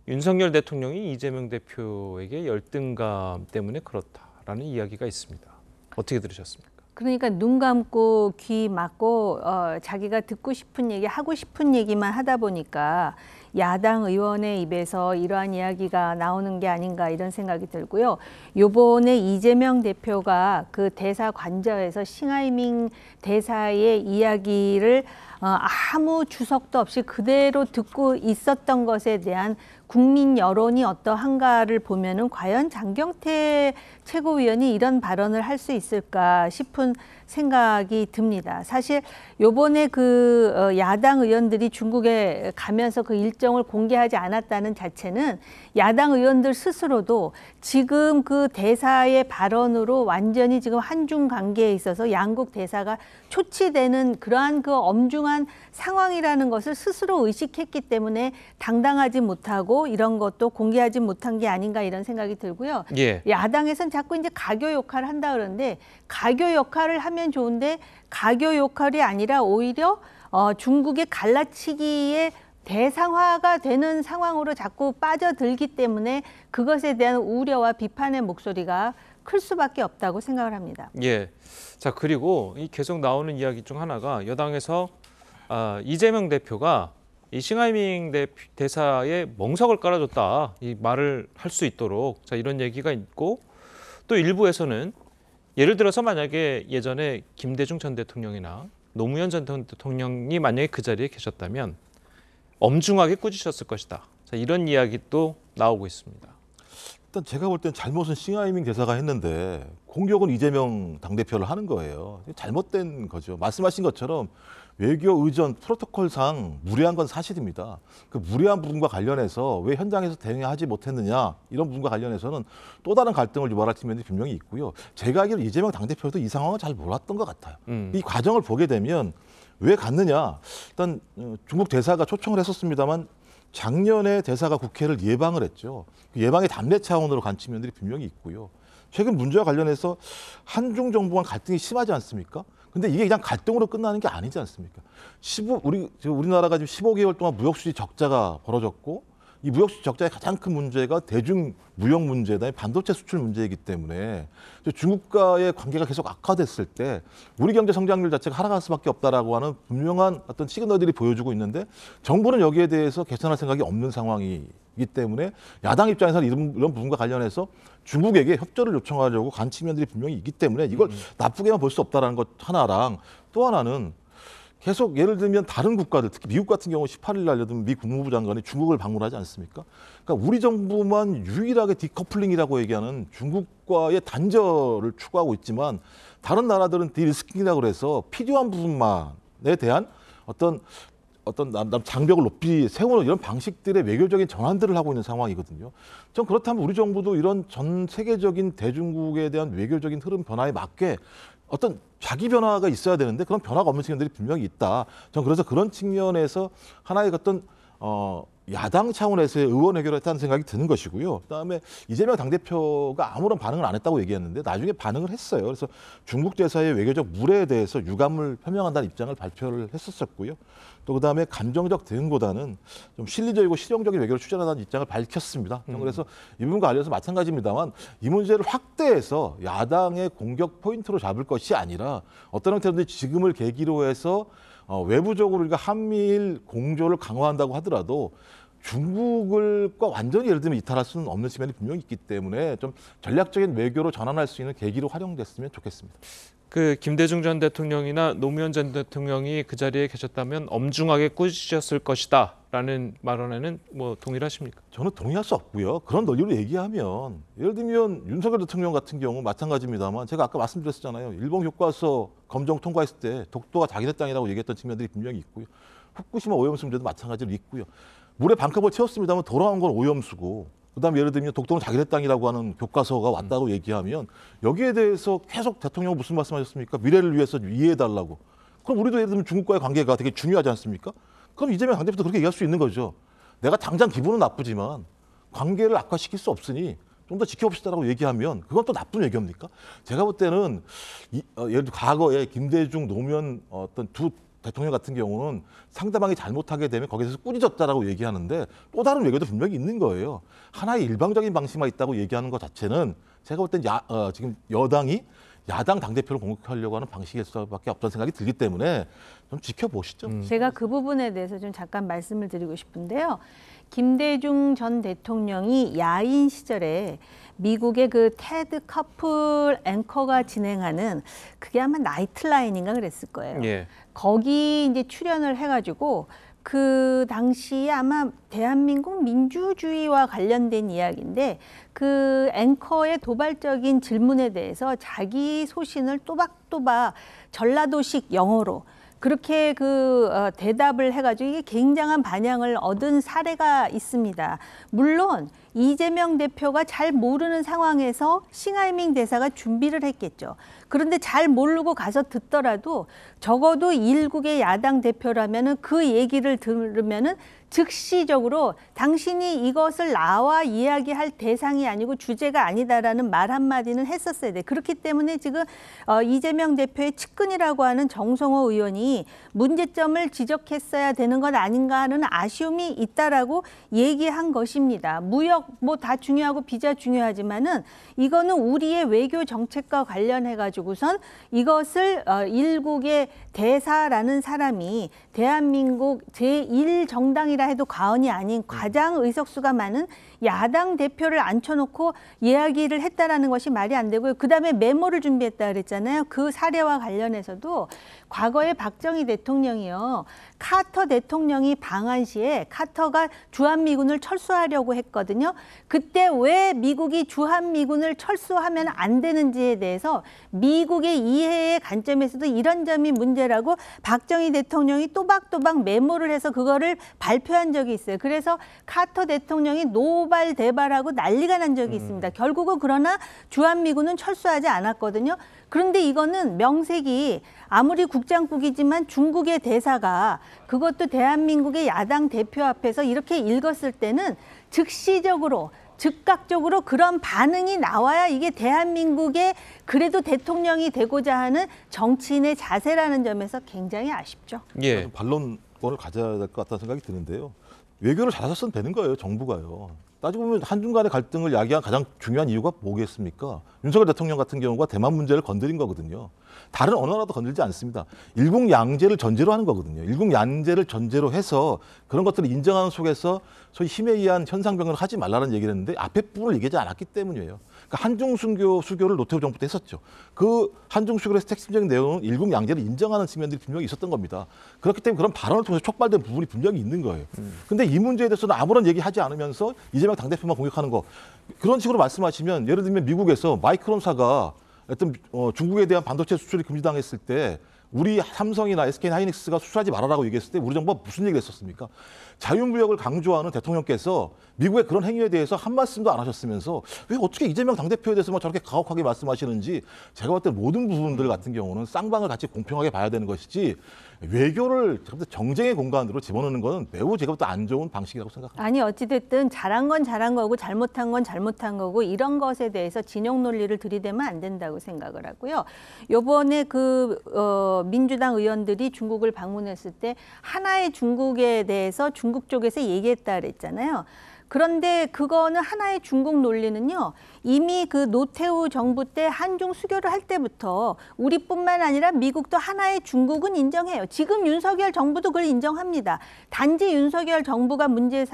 윤석열 대통령이 이재명 대표에게 열등감 때문에 그렇다라는 이야기가 있습니다. 어떻게 들으셨습니까? 그러니까 눈 감고 귀 막고 자기가 듣고 싶은 얘기, 하고 싶은 얘기만 하다 보니까 야당 의원의 입에서 이러한 이야기가 나오는 게 아닌가 이런 생각이 들고요. 요번에 이재명 대표가 그 대사 관저에서 싱하이밍 대사의 이야기를 아무 주석도 없이 그대로 듣고 있었던 것에 대한 국민 여론이 어떠한가를 보면은 과연 장경태 최고위원이 이런 발언을 할 수 있을까 싶은 생각이 듭니다. 사실 요번에 그 야당 의원들이 중국에 가면서 그 일정을 공개하지 않았다는 자체는 야당 의원들 스스로도 지금 그 대사의 발언으로 완전히 지금 한중 관계에 있어서 양국 대사가 초치되는 그러한 그 엄중한 상황이라는 것을 스스로 의식했기 때문에 당당하지 못하고 이런 것도 공개하지 못한 게 아닌가 이런 생각이 들고요. 예. 야당에선 자꾸 이제 가교 역할을 한다 그러는데 가교 역할을 하면 좋은데 가교 역할이 아니라 오히려 중국의 갈라치기에 대상화가 되는 상황으로 자꾸 빠져들기 때문에 그것에 대한 우려와 비판의 목소리가 클 수밖에 없다고 생각을 합니다. 예. 자, 그리고 이 계속 나오는 이야기 중 하나가 여당에서 이재명 대표가 이 싱하이밍 대사에 멍석을 깔아줬다 이 말을 할 수 있도록 자 이런 얘기가 있고 또 일부에서는 예를 들어서 만약에 예전에 김대중 전 대통령이나 노무현 전 대통령이 만약에 그 자리에 계셨다면 엄중하게 꾸짖으셨을 것이다. 자, 이런 이야기도 나오고 있습니다. 일단 제가 볼 땐 잘못은 싱하이밍 대사가 했는데 공격은 이재명 당대표를 하는 거예요. 잘못된 거죠. 말씀하신 것처럼 외교 의전 프로토콜상 무례한 건 사실입니다. 그 무례한 부분과 관련해서 왜 현장에서 대응하지 못했느냐 이런 부분과 관련해서는 또 다른 갈등을 유발할 측면이 분명히 있고요. 제가 알기로 이재명 당대표도 이 상황을 잘 몰랐던 것 같아요. 이 과정을 보게 되면 왜 갔느냐. 일단 중국 대사가 초청을 했었습니다만 작년에 대사가 국회를 예방을 했죠. 그 예방의 담례 차원으로 간 측면들이 분명히 있고요. 최근 문제와 관련해서 한중 정부 간 갈등이 심하지 않습니까? 근데 이게 그냥 갈등으로 끝나는 게 아니지 않습니까? 우리나라가 지금 15개월 동안 무역수지 적자가 벌어졌고 이 무역수지 적자의 가장 큰 문제가 대중 무역 문제다, 반도체 수출 문제이기 때문에 중국과의 관계가 계속 악화됐을 때 우리 경제 성장률 자체가 하락할 수밖에 없다라고 하는 분명한 어떤 시그널들이 보여주고 있는데 정부는 여기에 대해서 개선할 생각이 없는 상황이기 때문에 야당 입장에서는 이런 부분과 관련해서 중국에게 협조를 요청하려고 간 측면들이 분명히 있기 때문에 이걸 나쁘게만 볼 수 없다는 것 하나랑 또 하나는 계속 예를 들면 다른 국가들, 특히 미국 같은 경우 18일 날 미 국무부 장관이 중국을 방문하지 않습니까? 그러니까 우리 정부만 유일하게 디커플링이라고 얘기하는 중국과의 단절을 추구하고 있지만 다른 나라들은 디리스킹이라고 해서 필요한 부분만에 대한 어떤 장벽을 높이 세우는 이런 방식들의 외교적인 전환들을 하고 있는 상황이거든요. 전 그렇다면 우리 정부도 이런 전 세계적인 대중국에 대한 외교적인 흐름 변화에 맞게 어떤 자기 변화가 있어야 되는데 그런 변화가 없는 측면들이 분명히 있다. 전 그래서 그런 측면에서 하나의 어떤 야당 차원에서의 의원 해결을 했다는 생각이 드는 것이고요. 그다음에 이재명 당대표가 아무런 반응을 안 했다고 얘기했는데 나중에 반응을 했어요. 그래서 중국 대사의 외교적 무례에 대해서 유감을 표명한다는 입장을 발표를 했었었고요. 또 그다음에 감정적 대응보다는 좀 실리적이고 실용적인 외교를 추진하다는 입장을 밝혔습니다. 그래서 이 부분과 관련해서 마찬가지입니다만 이 문제를 확대해서 야당의 공격 포인트로 잡을 것이 아니라 어떤 형태로든 지금을 계기로 해서 외부적으로 우리가 한미일 공조를 강화한다고 하더라도 중국을과 완전히 예를 들면 이탈할 수는 없는 측면이 분명히 있기 때문에 좀 전략적인 외교로 전환할 수 있는 계기로 활용됐으면 좋겠습니다. 그 김대중 전 대통령이나 노무현 전 대통령이 그 자리에 계셨다면 엄중하게 꾸짖으셨을 것이다라는 발언에는 뭐 동일하십니까? 저는 동의할 수 없고요. 그런 논리로 얘기하면 예를 들면 윤석열 대통령 같은 경우 마찬가지입니다만 제가 아까 말씀드렸잖아요. 일본 교과서 검정 통과했을 때 독도가 자기네 땅이라고 얘기했던 측면들이 분명히 있고요. 후쿠시마 오염수 문제도 마찬가지로 있고요. 물에 반컵을 채웠습니다만 돌아온 건 오염수고 그다음에 예를 들면 독도는 자기네 땅이라고 하는 교과서가 왔다고 얘기하면 여기에 대해서 계속 대통령은 무슨 말씀하셨습니까? 미래를 위해서 이해해달라고. 그럼 우리도 예를 들면 중국과의 관계가 되게 중요하지 않습니까? 그럼 이재명 당대표도 그렇게 얘기할 수 있는 거죠. 내가 당장 기분은 나쁘지만 관계를 악화시킬 수 없으니 좀 더 지켜봅시다라고 얘기하면 그건 또 나쁜 외교입니까? 제가 볼 때는 예를 들어 과거에 김대중, 노무현 어떤 두 대통령 같은 경우는 상대방이 잘못하게 되면 거기에 대해서 꾸짖었다라고 얘기하는데 또 다른 외교도 분명히 있는 거예요. 하나의 일방적인 방식만 있다고 얘기하는 것 자체는 제가 볼 땐 지금 여당이 야당 당대표를 공격하려고 하는 방식일 수밖에 없다는 생각이 들기 때문에 좀 지켜보시죠. 제가 그 부분에 대해서 좀 잠깐 말씀을 드리고 싶은데요. 김대중 전 대통령이 야인 시절에 미국의 그 테드 커플 앵커가 진행하는 그게 아마 나이트라인인가 그랬을 거예요. 예. 거기 이제 출연을 해가지고 그 당시에 아마 대한민국 민주주의와 관련된 이야기인데 그 앵커의 도발적인 질문에 대해서 자기 소신을 또박또박 전라도식 영어로 그렇게 대답을 해가지고 이게 굉장한 반향을 얻은 사례가 있습니다. 물론 이재명 대표가 잘 모르는 상황에서 싱하이밍 대사가 준비를 했겠죠. 그런데 잘 모르고 가서 듣더라도 적어도 일국의 야당 대표라면은 그 얘기를 들으면은 즉시적으로 당신이 이것을 나와 이야기할 대상이 아니고 주제가 아니다라는 말 한마디는 했었어야 돼. 그렇기 때문에 지금 이재명 대표의 측근이라고 하는 정성호 의원이 문제점을 지적했어야 되는 것 아닌가 하는 아쉬움이 있다라고 얘기한 것입니다. 무역 뭐 다 중요하고 비자 중요하지만은 이거는 우리의 외교 정책과 관련해 가지고선 이것을 일국의 대사라는 사람이 대한민국 제1정당이라 해도 과언이 아닌 가장 의석수가 많은 야당 대표를 앉혀놓고 이야기를 했다라는 것이 말이 안 되고요. 그다음에 메모를 준비했다 그랬잖아요. 그 사례와 관련해서도 과거에 박정희 대통령이요. 카터 대통령이 방한 시에 카터가 주한미군을 철수하려고 했거든요. 그때 왜 미국이 주한미군을 철수하면 안 되는지에 대해서 미국의 이해의 관점에서도 이런 점이 문제라고 박정희 대통령이 또박또박 메모를 해서 그거를 발표한 적이 있어요. 그래서 카터 대통령이 노발대발하고 난리가 난 적이 있습니다. 결국은 그러나 주한미군은 철수하지 않았거든요. 그런데 이거는 명색이 아무리 국장국이지만 중국의 대사가 그것도 대한민국의 야당 대표 앞에서 이렇게 읽었을 때는 즉시적으로 즉각적으로 그런 반응이 나와야 이게 대한민국의 그래도 대통령이 되고자 하는 정치인의 자세라는 점에서 굉장히 아쉽죠. 예. 반론권을 가져야 될 것 같다는 생각이 드는데요. 외교를 잘하셨으면 되는 거예요, 정부가요. 따지고 보면 한중 간의 갈등을 야기한 가장 중요한 이유가 뭐겠습니까? 윤석열 대통령 같은 경우가 대만 문제를 건드린 거거든요. 다른 어느 나라도 건들지 않습니다. 일국양제를 전제로 하는 거거든요. 일국양제를 전제로 해서 그런 것들을 인정하는 속에서 소위 힘에 의한 현상변경을 하지 말라는 얘기를 했는데 앞에 부분을 얘기하지 않았기 때문이에요. 그러니까 한중 수교를 노태우 정부 때 했었죠. 그 한중 수교의 핵심적인 내용은 일국양제를 인정하는 측면들이 분명히 있었던 겁니다. 그렇기 때문에 그런 발언을 통해서 촉발된 부분이 분명히 있는 거예요. 근데 이 문제에 대해서는 아무런 얘기하지 않으면서 이재명 당대표만 공격하는 거 그런 식으로 말씀하시면 예를 들면 미국에서 마이크론사가 어떤 중국에 대한 반도체 수출이 금지당했을 때 우리 삼성이나 SK하이닉스가 수출하지 말아라고 얘기했을 때 우리 정부가 무슨 얘기를 했었습니까? 자유무역을 강조하는 대통령께서 미국의 그런 행위에 대해서 한 말씀도 안 하셨으면서 왜 어떻게 이재명 당대표에 대해서만 저렇게 가혹하게 말씀하시는지 제가 볼 때 모든 부분들 같은 경우는 쌍방을 같이 공평하게 봐야 되는 것이지 외교를 정쟁의 공간으로 집어넣는 것은 매우 제가 볼 때 안 좋은 방식이라고 생각합니다. 아니 어찌됐든 잘한 건 잘한 거고 잘못한 건 잘못한 거고 이런 것에 대해서 진영 논리를 들이대면 안 된다고 생각을 하고요. 이번에 민주당 의원들이 중국을 방문했을 때 하나의 중국에 대해서 중국 쪽에서 얘기했다 그랬잖아요. 그런데 그거는 하나의 중국 논리는요. 이미 그 노태우 정부 때 한중 수교를 할 때부터 우리뿐만 아니라 미국도 하나의 중국은 인정해요. 지금 윤석열 정부도 그걸 인정합니다. 단지 윤석열 정부가 문제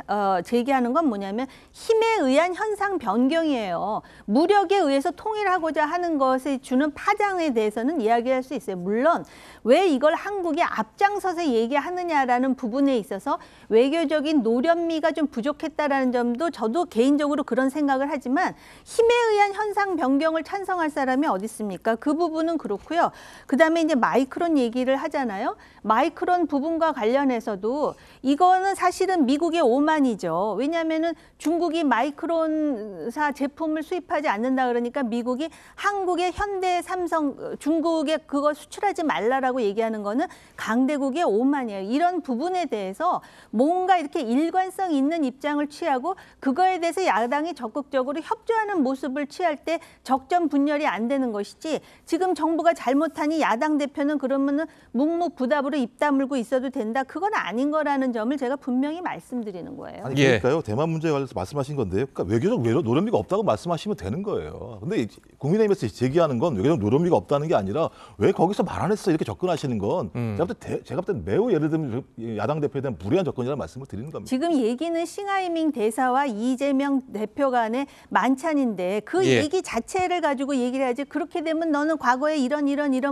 제기하는 건 뭐냐면 힘에 의한 현상 변경이에요. 무력에 의해서 통일하고자 하는 것에 주는 파장에 대해서는 이야기할 수 있어요. 물론 왜 이걸 한국이 앞장서서 얘기하느냐라는 부분에 있어서 외교적인 노련미가 좀 부족했다라는 점도 저도 개인적으로 그런 생각을 하지만 힘에 의한 현상 변경을 찬성할 사람이 어디 있습니까? 그 부분은 그렇고요. 그다음에 이제 마이크론 얘기를 하잖아요. 마이크론 부분과 관련해서도 이거는 사실은 미국의 오만이죠. 왜냐하면은 중국이 마이크론사 제품을 수입하지 않는다 그러니까 미국이 한국의 현대, 삼성, 중국에 그거 수출하지 말라라고 얘기하는 거는 강대국의 오만이에요. 이런 부분에 대해서 뭔가 이렇게 일관성 있는 입장을 취하고 그거에 대해서 야당이 적극적으로 협조하는 모습을 취할 때 적정 분열이 안 되는 것이지 지금 정부가 잘못하니 야당 대표는 그러면은 묵묵부답으로 입 다물고 있어도 된다. 그건 아닌 거라는 점을 제가 분명히 말씀드리는 거예요. 아니 그러니까요. 대만 문제에 관해서 말씀하신 건데요. 그러니까 외교적 노련미가 없다고 말씀하시면 되는 거예요. 근데 국민의힘에서 제기하는 건 외교적 노련미가 없다는 게 아니라 왜 거기서 말 안 했어 이렇게 접근하시는 건 제가 볼 때 매우 예를 들면 야당 대표에 대한 무리한 접근이라는 말씀을 드리는 겁니다. 지금 얘기는 싱하이밍 대사와 이재명 대표 간의 만찬인데 그 얘기 자체를 가지고 얘기를 해야지 그렇게 되면 너는 과거에 이런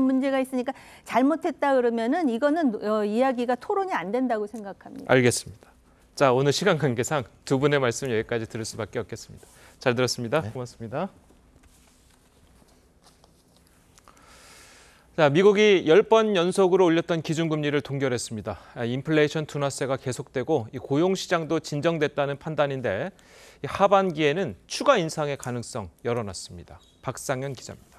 문제가 있으니까 잘못했다 그러면은 이거는 이야기가 토론이 안 된다고 생각합니다. 알겠습니다. 자, 오늘 시간 관계상 두 분의 말씀 여기까지 들을 수밖에 없겠습니다. 잘 들었습니다. 고맙습니다. 자, 미국이 10번 연속으로 올렸던 기준금리를 동결했습니다. 인플레이션 둔화세가 계속되고 고용시장도 진정됐다는 판단인데 하반기에는 추가 인상의 가능성 열어놨습니다. 박상현 기자입니다.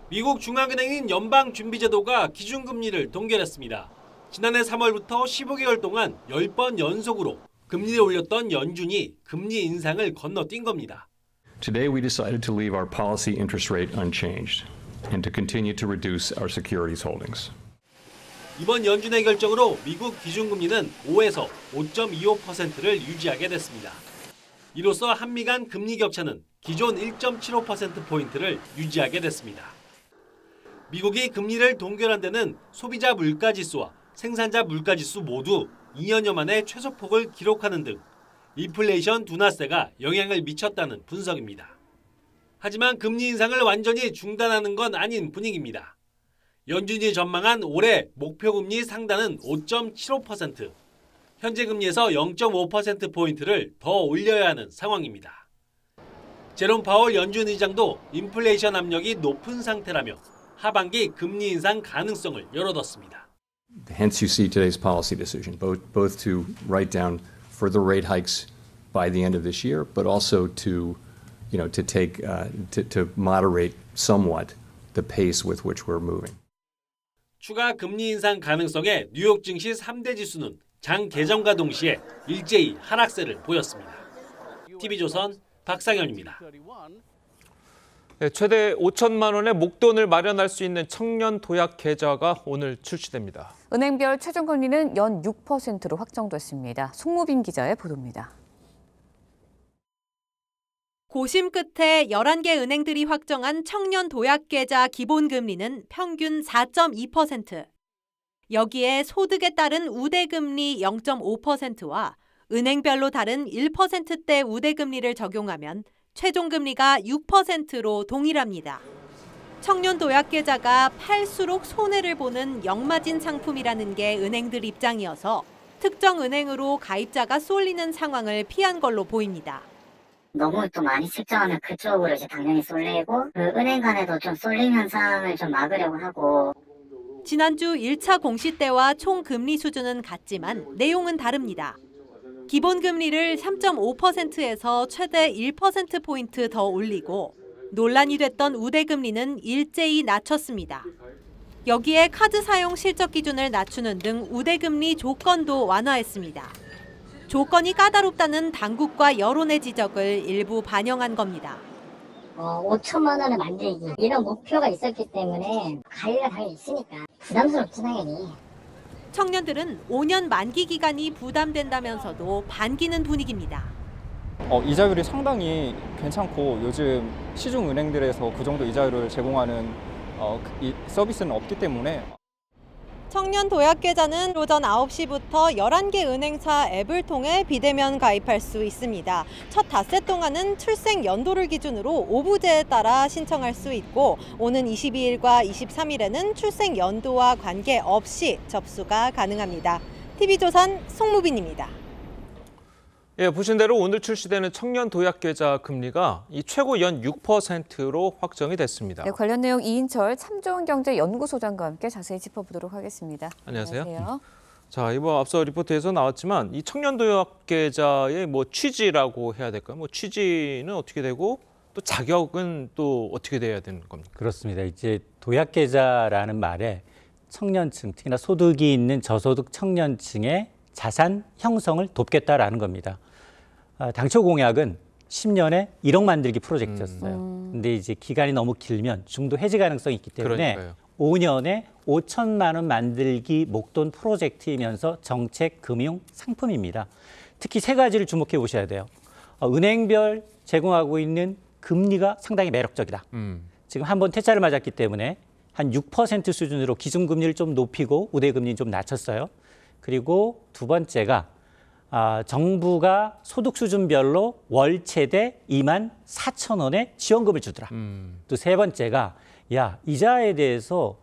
미국 중앙은행인 연방준비제도가 기준금리를 동결했습니다. 지난해 3월부터 15개월 동안 10번 연속으로 금리를 올렸던 연준이 금리 인상을 건너뛴 겁니다. Today we decided to leave our policy interest rate unchanged and to continue to reduce our securities holdings. 이번 연준의 결정으로 미국 기준금리는 5에서 5.25%를 유지하게 됐습니다. 이로써 한미 간 금리 격차는 기존 1.75%포인트를 유지하게 됐습니다. 미국이 금리를 동결한 데는 소비자 물가지수와 생산자 물가지수 모두 2년여 만에 최소폭을 기록하는 등 인플레이션 둔화세가 영향을 미쳤다는 분석입니다. 하지만 금리 인상을 완전히 중단하는 건 아닌 분위기입니다. 연준이 전망한 올해 목표금리 상단은 5.75%, 현재 금리에서 0.5%포인트를 더 올려야 하는 상황입니다. 제롬 파월 연준 의장도 인플레이션 압력이 높은 상태라며 하반기 금리 인상 가능성을 열어뒀습니다. Hence you see today's policy decision, both to write down further rate hikes by the end of this year, but also to moderate somewhat the pace with which we're moving. 추가 금리 인상 가능성에 뉴욕 증시 3대 지수는 장 개정과 동시에 일제히 하락세를 보였습니다. TV조선 박상현입니다. 최대 5천만 원의 목돈을 마련할 수 있는 청년 도약 계좌가 오늘 출시됩니다. 은행별 최종금리는 연 6%로 확정됐습니다. 송무빈 기자의 보도입니다. 고심 끝에 11개 은행들이 확정한 청년 도약 계좌 기본금리는 평균 4.2%. 여기에 소득에 따른 우대금리 0.5%와 은행별로 다른 1%대 우대금리를 적용하면 최종금리가 6%로 동일합니다. 청년 도약 계좌가 팔수록 손해를 보는 역마진 상품이라는 게 은행들 입장이어서 특정 은행으로 가입자가 쏠리는 상황을 피한 걸로 보입니다. 너무 또 많이 측정하면 그쪽으로 이제 당연히 쏠리고 그 은행 간에도 좀 쏠림 현상을 좀 막으려고 하고. 지난주 1차 공시 때와 총 금리 수준은 같지만 내용은 다릅니다. 기본금리를 3.5%에서 최대 1%포인트 더 올리고 논란이 됐던 우대금리는 일제히 낮췄습니다. 여기에 카드 사용 실적 기준을 낮추는 등 우대금리 조건도 완화했습니다. 조건이 까다롭다는 당국과 여론의 지적을 일부 반영한 겁니다. 5천만 원을 만들기 이런 목표가 있었기 때문에 가위가 당연히 있으니까 부담스럽지 당연히. 청년들은 5년 만기 기간이 부담된다면서도 반기는 분위기입니다. 이자율이 상당히 괜찮고 요즘 시중 은행들에서 그 정도 이자율을 제공하는 이 서비스는 없기 때문에 청년 도약 계좌는 오전 9시부터 11개 은행사 앱을 통해 비대면 가입할 수 있습니다. 첫 닷새 동안은 출생 연도를 기준으로 오부제에 따라 신청할 수 있고 오는 22일과 23일에는 출생 연도와 관계없이 접수가 가능합니다. TV조선 송무빈입니다. 예, 보신 대로 오늘 출시되는 청년 도약 계좌 금리가 이 최고 연 6%로 확정이 됐습니다. 네, 관련 내용 이인철 참좋은경제연구소장과 함께 자세히 짚어보도록 하겠습니다. 안녕하세요. 자, 이번 앞서 리포트에서 나왔지만 이 청년 도약 계좌의 취지라고 해야 될까요? 취지는 어떻게 되고 또 자격은 또 어떻게 돼야 되는 겁니까? 그렇습니다. 이제 도약 계좌라는 말에 청년층, 특히나 소득이 있는 저소득 청년층의 자산 형성을 돕겠다라는 겁니다. 당초 공약은 10년에 1억 만들기 프로젝트였어요. 근데 이제 기간이 너무 길면 중도 해지 가능성이 있기 때문에 그러니까요. 5년에 5천만 원 만들기 목돈 프로젝트이면서 정책 금융 상품입니다. 특히 세 가지를 주목해 보셔야 돼요. 은행별 제공하고 있는 금리가 상당히 매력적이다. 지금 한번 퇴짜를 맞았기 때문에 한 6% 수준으로 기준금리를 좀 높이고 우대금리는 좀 낮췄어요. 그리고 두 번째가 정부가 소득 수준별로 월 최대 24,000원의 지원금을 주더라. 또 세 번째가 이자에 대해서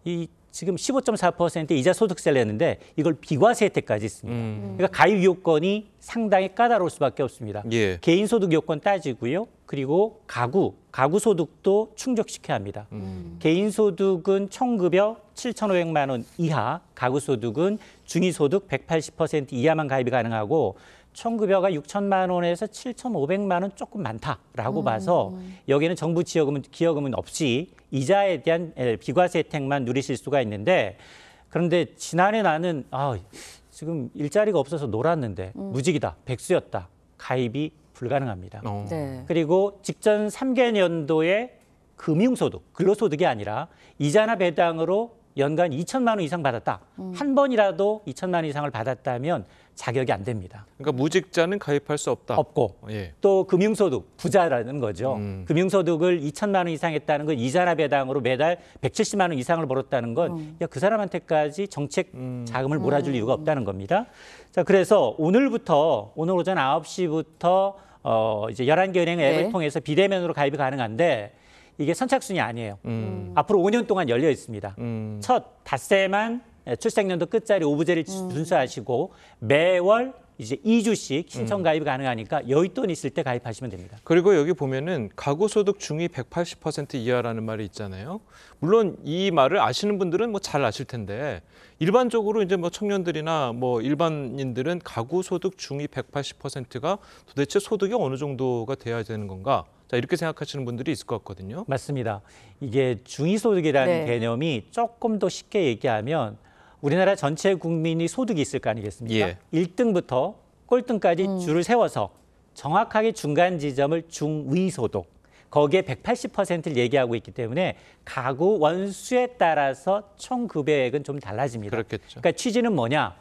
지금 15.4% 이자 소득세를 냈는데 이걸 비과세 혜택까지 있습니다. 그러니까 가입 요건이 상당히 까다로울 수밖에 없습니다. 예. 개인 소득 요건 따지고요. 그리고 가구 소득도 충족시켜야 합니다. 개인 소득은 총급여 7,500만 원 이하, 가구 소득은 중위소득 180% 이하만 가입이 가능하고 총급여가 6천만 원에서 7,500만 원 조금 많다라고 봐서 여기는 정부 기여금은 없이 이자에 대한 비과세 혜택만 누리실 수가 있는데 그런데 지난해 나는 지금 일자리가 없어서 놀았는데 무직이다, 백수였다, 가입이 불가능합니다. 네. 그리고 직전 3개년도에 금융소득, 근로소득이 아니라 이자나 배당으로 연간 2천만 원 이상 받았다. 한 번이라도 2천만 원 이상을 받았다면 자격이 안 됩니다. 그러니까 무직자는 가입할 수 없다. 없고 예. 또 금융소득, 부자라는 거죠. 금융소득을 2천만 원 이상 했다는 건 이자나 배당으로 매달 170만 원 이상을 벌었다는 건 그 사람한테까지 정책 자금을 몰아줄 이유가 없다는 겁니다. 자, 그래서 오늘 오전 9시부터 이제 11개 은행 앱을 통해서 비대면으로 가입이 가능한데 이게 선착순이 아니에요. 앞으로 5년 동안 열려 있습니다. 첫 닷새만 출생연도 끝자리 오부제를 준수하시고 매월 이제 2주씩 신청 가입이 가능하니까 여윳돈 있을 때 가입하시면 됩니다. 그리고 여기 보면은 가구 소득 중위 180% 이하라는 말이 있잖아요. 물론 이 말을 아시는 분들은 잘 아실 텐데 일반적으로 이제 청년들이나 일반인들은 가구 소득 중위 180%가 도대체 소득이 어느 정도가 돼야 되는 건가? 자, 이렇게 생각하시는 분들이 있을 것 같거든요. 맞습니다. 이게 중위소득이라는 개념이 조금 더 쉽게 얘기하면 우리나라 전체 국민이 소득이 있을 거 아니겠습니까? 예. 1등부터 꼴등까지 줄을 세워서 정확하게 중간 지점을 중위소득, 거기에 180%를 얘기하고 있기 때문에 가구 원수에 따라서 총 급여액은 좀 달라집니다. 그렇겠죠. 그러니까 취지는 뭐냐?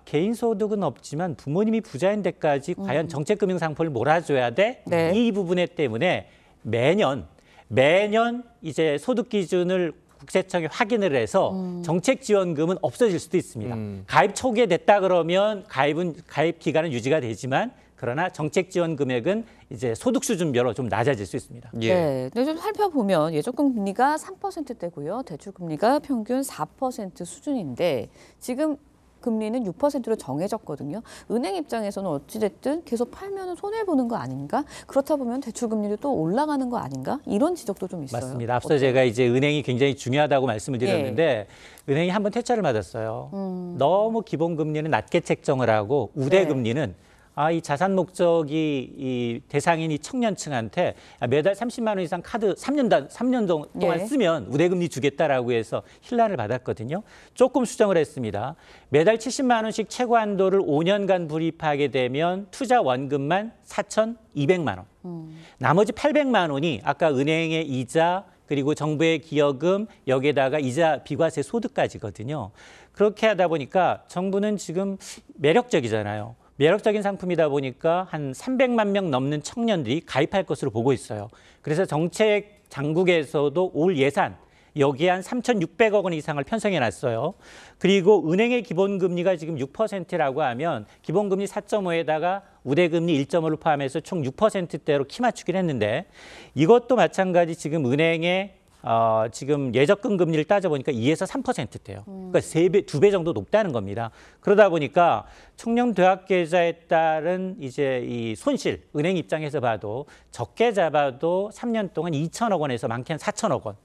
개인 소득은 없지만 부모님이 부자인 데까지 과연 정책금융 상품을 몰아줘야 돼? 네. 이 부분에 때문에 매년 이제 소득 기준을 국세청이 확인을 해서 정책 지원금은 없어질 수도 있습니다. 가입 초기에 됐다 그러면 가입 기간은 유지가 되지만 그러나 정책 지원 금액은 이제 소득 수준별로 좀 낮아질 수 있습니다. 예. 네, 근데 좀 살펴보면 예적금 금리가 3%대고요. 대출 금리가 평균 4% 수준인데 지금 금리는 6%로 정해졌거든요. 은행 입장에서는 어찌됐든 계속 팔면 손해보는 거 아닌가? 그렇다 보면 대출 금리도 또 올라가는 거 아닌가? 이런 지적도 좀 있어요. 맞습니다. 앞서 제가 이제 은행이 굉장히 중요하다고 말씀을 드렸는데 은행이 한번 퇴짜를 맞았어요. 너무 기본 금리는 낮게 책정을 하고 우대 금리는 이 자산 목적이 이 대상인 이 청년층한테 매달 30만 원 이상 카드 3년 동안 쓰면 우대금리 주겠다라고 해서 힐난을 받았거든요. 조금 수정을 했습니다. 매달 70만 원씩 최고 한도를 5년간 불입하게 되면 투자 원금만 4,200만 원. 나머지 800만 원이 아까 은행의 이자 그리고 정부의 기여금 여기에다가 이자 비과세 소득까지거든요. 그렇게 하다 보니까 정부는 지금 매력적이잖아요. 매력적인 상품이다 보니까 한 300만 명 넘는 청년들이 가입할 것으로 보고 있어요. 그래서 정책 당국에서도 올 예산 여기에 한 3,600억 원 이상을 편성해 놨어요. 그리고 은행의 기본금리가 지금 6%라고 하면 기본금리 4.5에다가 우대금리 1.5를 포함해서 총 6%대로 키 맞추기를 했는데 이것도 마찬가지 지금 은행의 지금 예적금 금리를 따져보니까 2에서 3%대요. 그러니까 2배 정도 높다는 겁니다. 그러다 보니까 청년 도약 계좌에 따른 이제 이 손실, 은행 입장에서 봐도 적게 잡아도 3년 동안 2천억 원에서 많게는 4천억 원.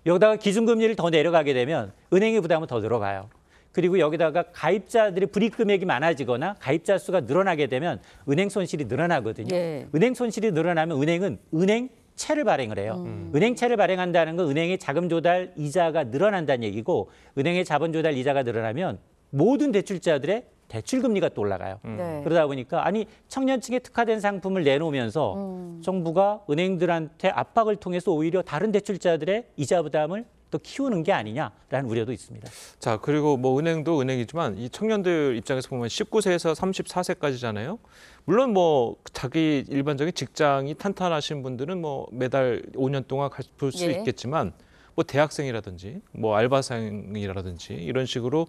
여기다가 기준금리를 더 내려가게 되면 은행의 부담은 더 늘어가요. 그리고 여기다가 가입자들의 불이익 금액이 많아지거나 가입자 수가 늘어나게 되면 은행 손실이 늘어나거든요. 예. 은행 손실이 늘어나면 은행은 은행채를 발행을 해요. 은행채를 발행한다는 건 은행의 자금 조달 이자가 늘어난다는 얘기고 은행의 자본 조달 이자가 늘어나면 모든 대출자들의 대출 금리가 또 올라가요. 네. 그러다 보니까 아니 청년층에 특화된 상품을 내놓으면서 정부가 은행들한테 압박을 통해서 오히려 다른 대출자들의 이자 부담을 또 키우는 게 아니냐라는 우려도 있습니다. 자, 그리고 뭐 은행도 은행이지만 이 청년들 입장에서 보면 19세에서 34세까지잖아요. 물론 뭐 자기 일반적인 직장이 탄탄하신 분들은 뭐 매달 5년 동안 볼 수 예. 있겠지만 뭐 대학생이라든지 뭐 알바생이라든지 이런 식으로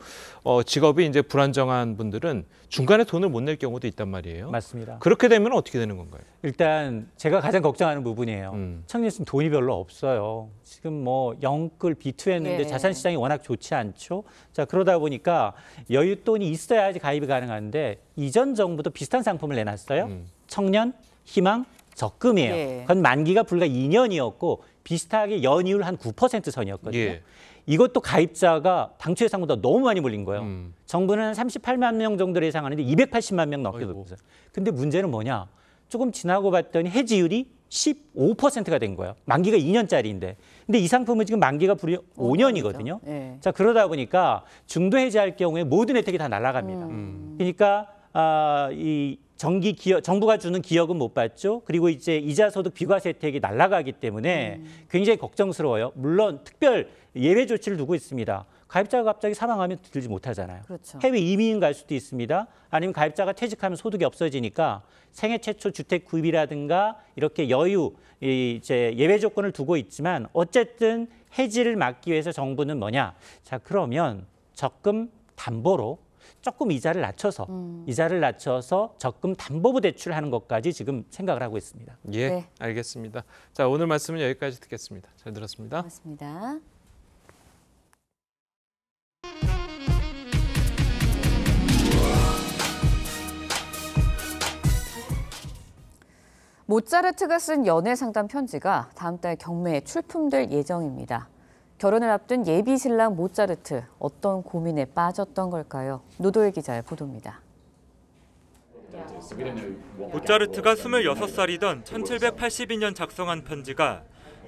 직업이 이제 불안정한 분들은 중간에 돈을 못 낼 경우도 있단 말이에요. 맞습니다. 그렇게 되면 어떻게 되는 건가요? 일단 제가 가장 걱정하는 부분이에요. 청년층 돈이 별로 없어요. 지금 뭐 영끌 비투했는데 예. 자산 시장이 워낙 좋지 않죠. 자, 그러다 보니까 여윳돈이 있어야지 가입이 가능한데 이전 정부도 비슷한 상품을 내놨어요. 청년 희망 적금이에요. 예. 그건 만기가 불과 2년이었고 비슷하게 연이율 한 9% 선이었거든요. 예. 이것도 가입자가 당초 예상보다 너무 많이 몰린 거예요. 정부는 한 38만 명 정도를 예상하는데 280만 명 넘게 됐어요. 근데 문제는 뭐냐? 조금 지나고 봤더니 해지율이 15%가 된 거예요. 만기가 2년짜리인데. 근데 이 상품은 지금 만기가 불과 5년이거든요. 예. 자, 그러다 보니까 중도 해지할 경우에 모든 혜택이 다 날아갑니다. 그러니까 이 정기 기여 정부가 주는 기여금 못 받죠. 그리고 이제 이자 소득 비과세 혜택이 날아가기 때문에 굉장히 걱정스러워요. 물론 특별 예외 조치를 두고 있습니다. 가입자가 갑자기 사망하면 들지 못하잖아요. 그렇죠. 해외 이민 갈 수도 있습니다. 아니면 가입자가 퇴직하면 소득이 없어지니까 생애 최초 주택 구입이라든가 이렇게 여유 이제 예외 조건을 두고 있지만 어쨌든 해지를 막기 위해서 정부는 뭐냐? 자, 그러면 적금 담보로 조금 이자를 낮춰서 적금 담보부 대출을 하는 것까지 지금 생각을 하고 있습니다. 예, 네. 알겠습니다. 자, 오늘 말씀은 여기까지 듣겠습니다. 잘 들었습니다. 고맙습니다. 모차르트가 쓴 연애 상담 편지가 다음 달 경매에 출품될 예정입니다. 결혼을 앞둔 예비 신랑 모차르트, 어떤 고민에 빠졌던 걸까요? 노도일 기자의 보도입니다. 모차르트가 26살이던 1782년 작성한 편지가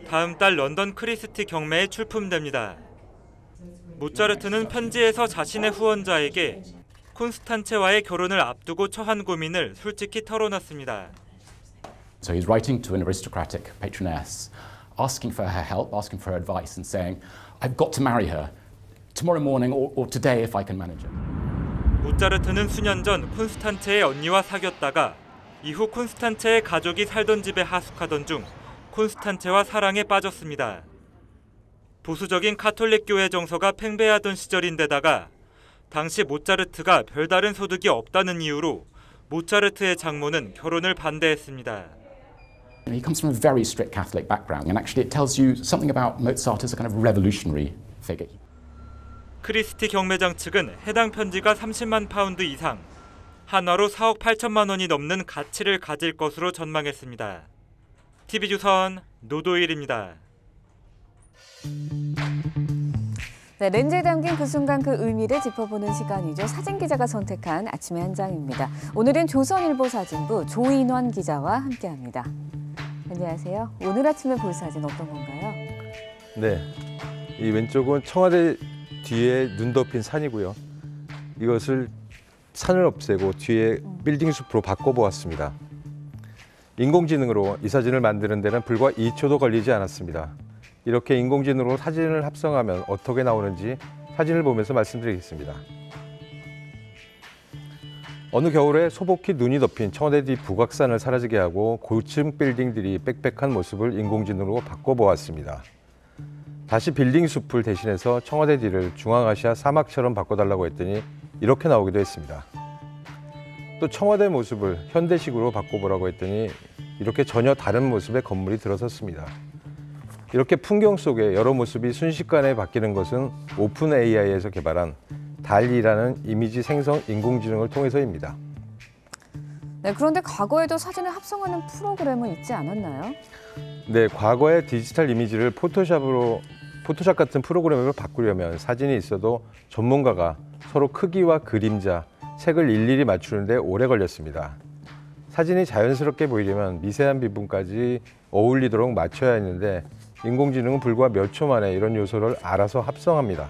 다음 달 런던 크리스티 경매에 출품됩니다. 모차르트는 편지에서 자신의 후원자에게 콘스탄체와의 결혼을 앞두고 처한 고민을 솔직히 털어놨습니다. So he's writing to an aristocratic patroness, asking for her help, asking for her advice, and saying, "I've got to marry her tomorrow morning or today if I can manage it." 모차르트는 수년 전 콘스탄체의 언니와 사귀었다가 이후 콘스탄체의 가족이 살던 집에 하숙하던 중 콘스탄체와 사랑에 빠졌습니다. 보수적인 카톨릭 교회 정서가 팽배하던 시절인데다가 당시 모차르트가 별다른 소득이 없다는 이유로 모차르트의 장모는 결혼을 반대했습니다. He comes from a very strict Catholic background, and actually it tells you something about Mozart as a kind of revolutionary figure. 크리스티 경매장 측은 해당 편지가 30만 파운드 이상, 한화로 4억 8천만 원이 넘는 가치를 가질 것으로 전망했습니다. TV조선 노도일입니다. 네, 렌즈에 담긴 그 순간 그 의미를 짚어보는 시간이죠. 사진 기자가 선택한 아침의 한 장입니다. 오늘은 조선일보 사진부 조인원 기자와 함께합니다. 안녕하세요. 오늘 아침에 볼 사진 어떤 건가요? 네, 이 왼쪽은 청와대 뒤에 눈 덮인 산이고요. 이것을 산을 없애고 뒤에 빌딩 숲으로 바꿔보았습니다. 인공지능으로 이 사진을 만드는 데는 불과 2초도 걸리지 않았습니다. 이렇게 인공지능으로 사진을 합성하면 어떻게 나오는지 사진을 보면서 말씀드리겠습니다. 어느 겨울에 소복히 눈이 덮인 청와대 뒤 북악산을 사라지게 하고 고층 빌딩들이 빽빽한 모습을 인공지능으로 바꿔보았습니다. 다시 빌딩 숲을 대신해서 청와대 뒤를 중앙아시아 사막처럼 바꿔달라고 했더니 이렇게 나오기도 했습니다. 또 청와대 모습을 현대식으로 바꿔보라고 했더니 이렇게 전혀 다른 모습의 건물이 들어섰습니다. 이렇게 풍경 속에 여러 모습이 순식간에 바뀌는 것은 오픈 AI에서 개발한 달리라는 이미지 생성 인공지능을 통해서입니다. 네, 그런데 과거에도 사진을 합성하는 프로그램은 있지 않았나요? 네, 과거의 디지털 이미지를 포토샵 같은 프로그램으로 바꾸려면 사진이 있어도 전문가가 서로 크기와 그림자, 색을 일일이 맞추는데 오래 걸렸습니다. 사진이 자연스럽게 보이려면 미세한 부분까지 어울리도록 맞춰야 했는데 인공지능은 불과 몇 초 만에 이런 요소를 알아서 합성합니다.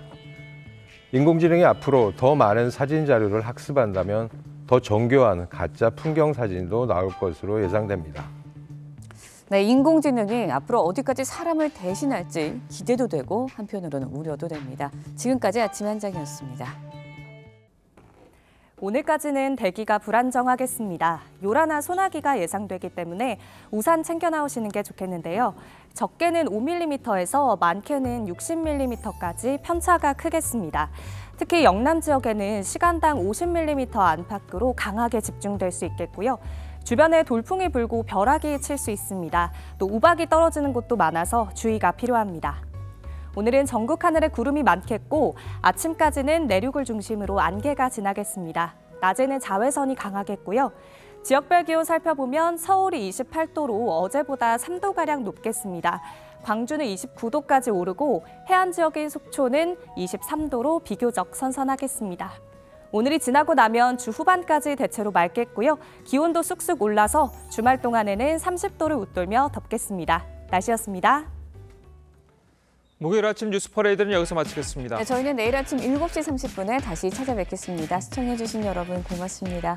인공지능이 앞으로 더 많은 사진 자료를 학습한다면 더 정교한 가짜 풍경 사진도 나올 것으로 예상됩니다. 네, 인공지능이 앞으로 어디까지 사람을 대신할지 기대도 되고 한편으로는 우려도 됩니다. 지금까지 아침 한장이었습니다. 오늘까지는 대기가 불안정하겠습니다. 요라나 소나기가 예상되기 때문에 우산 챙겨 나오시는 게 좋겠는데요. 적게는 5mm에서 많게는 60mm까지 편차가 크겠습니다. 특히 영남 지역에는 시간당 50mm 안팎으로 강하게 집중될 수 있겠고요. 주변에 돌풍이 불고 벼락이 칠 수 있습니다. 또 우박이 떨어지는 곳도 많아서 주의가 필요합니다. 오늘은 전국 하늘에 구름이 많겠고 아침까지는 내륙을 중심으로 안개가 지나겠습니다. 낮에는 자외선이 강하겠고요. 지역별 기온 살펴보면 서울이 28도로 어제보다 3도가량 높겠습니다. 광주는 29도까지 오르고 해안 지역인 속초는 23도로 비교적 선선하겠습니다. 오늘이 지나고 나면 주 후반까지 대체로 맑겠고요. 기온도 쑥쑥 올라서 주말 동안에는 30도를 웃돌며 덥겠습니다. 날씨였습니다. 목요일 아침 뉴스 퍼레이드는 여기서 마치겠습니다. 네, 저희는 내일 아침 7시 30분에 다시 찾아뵙겠습니다. 시청해주신 여러분 고맙습니다.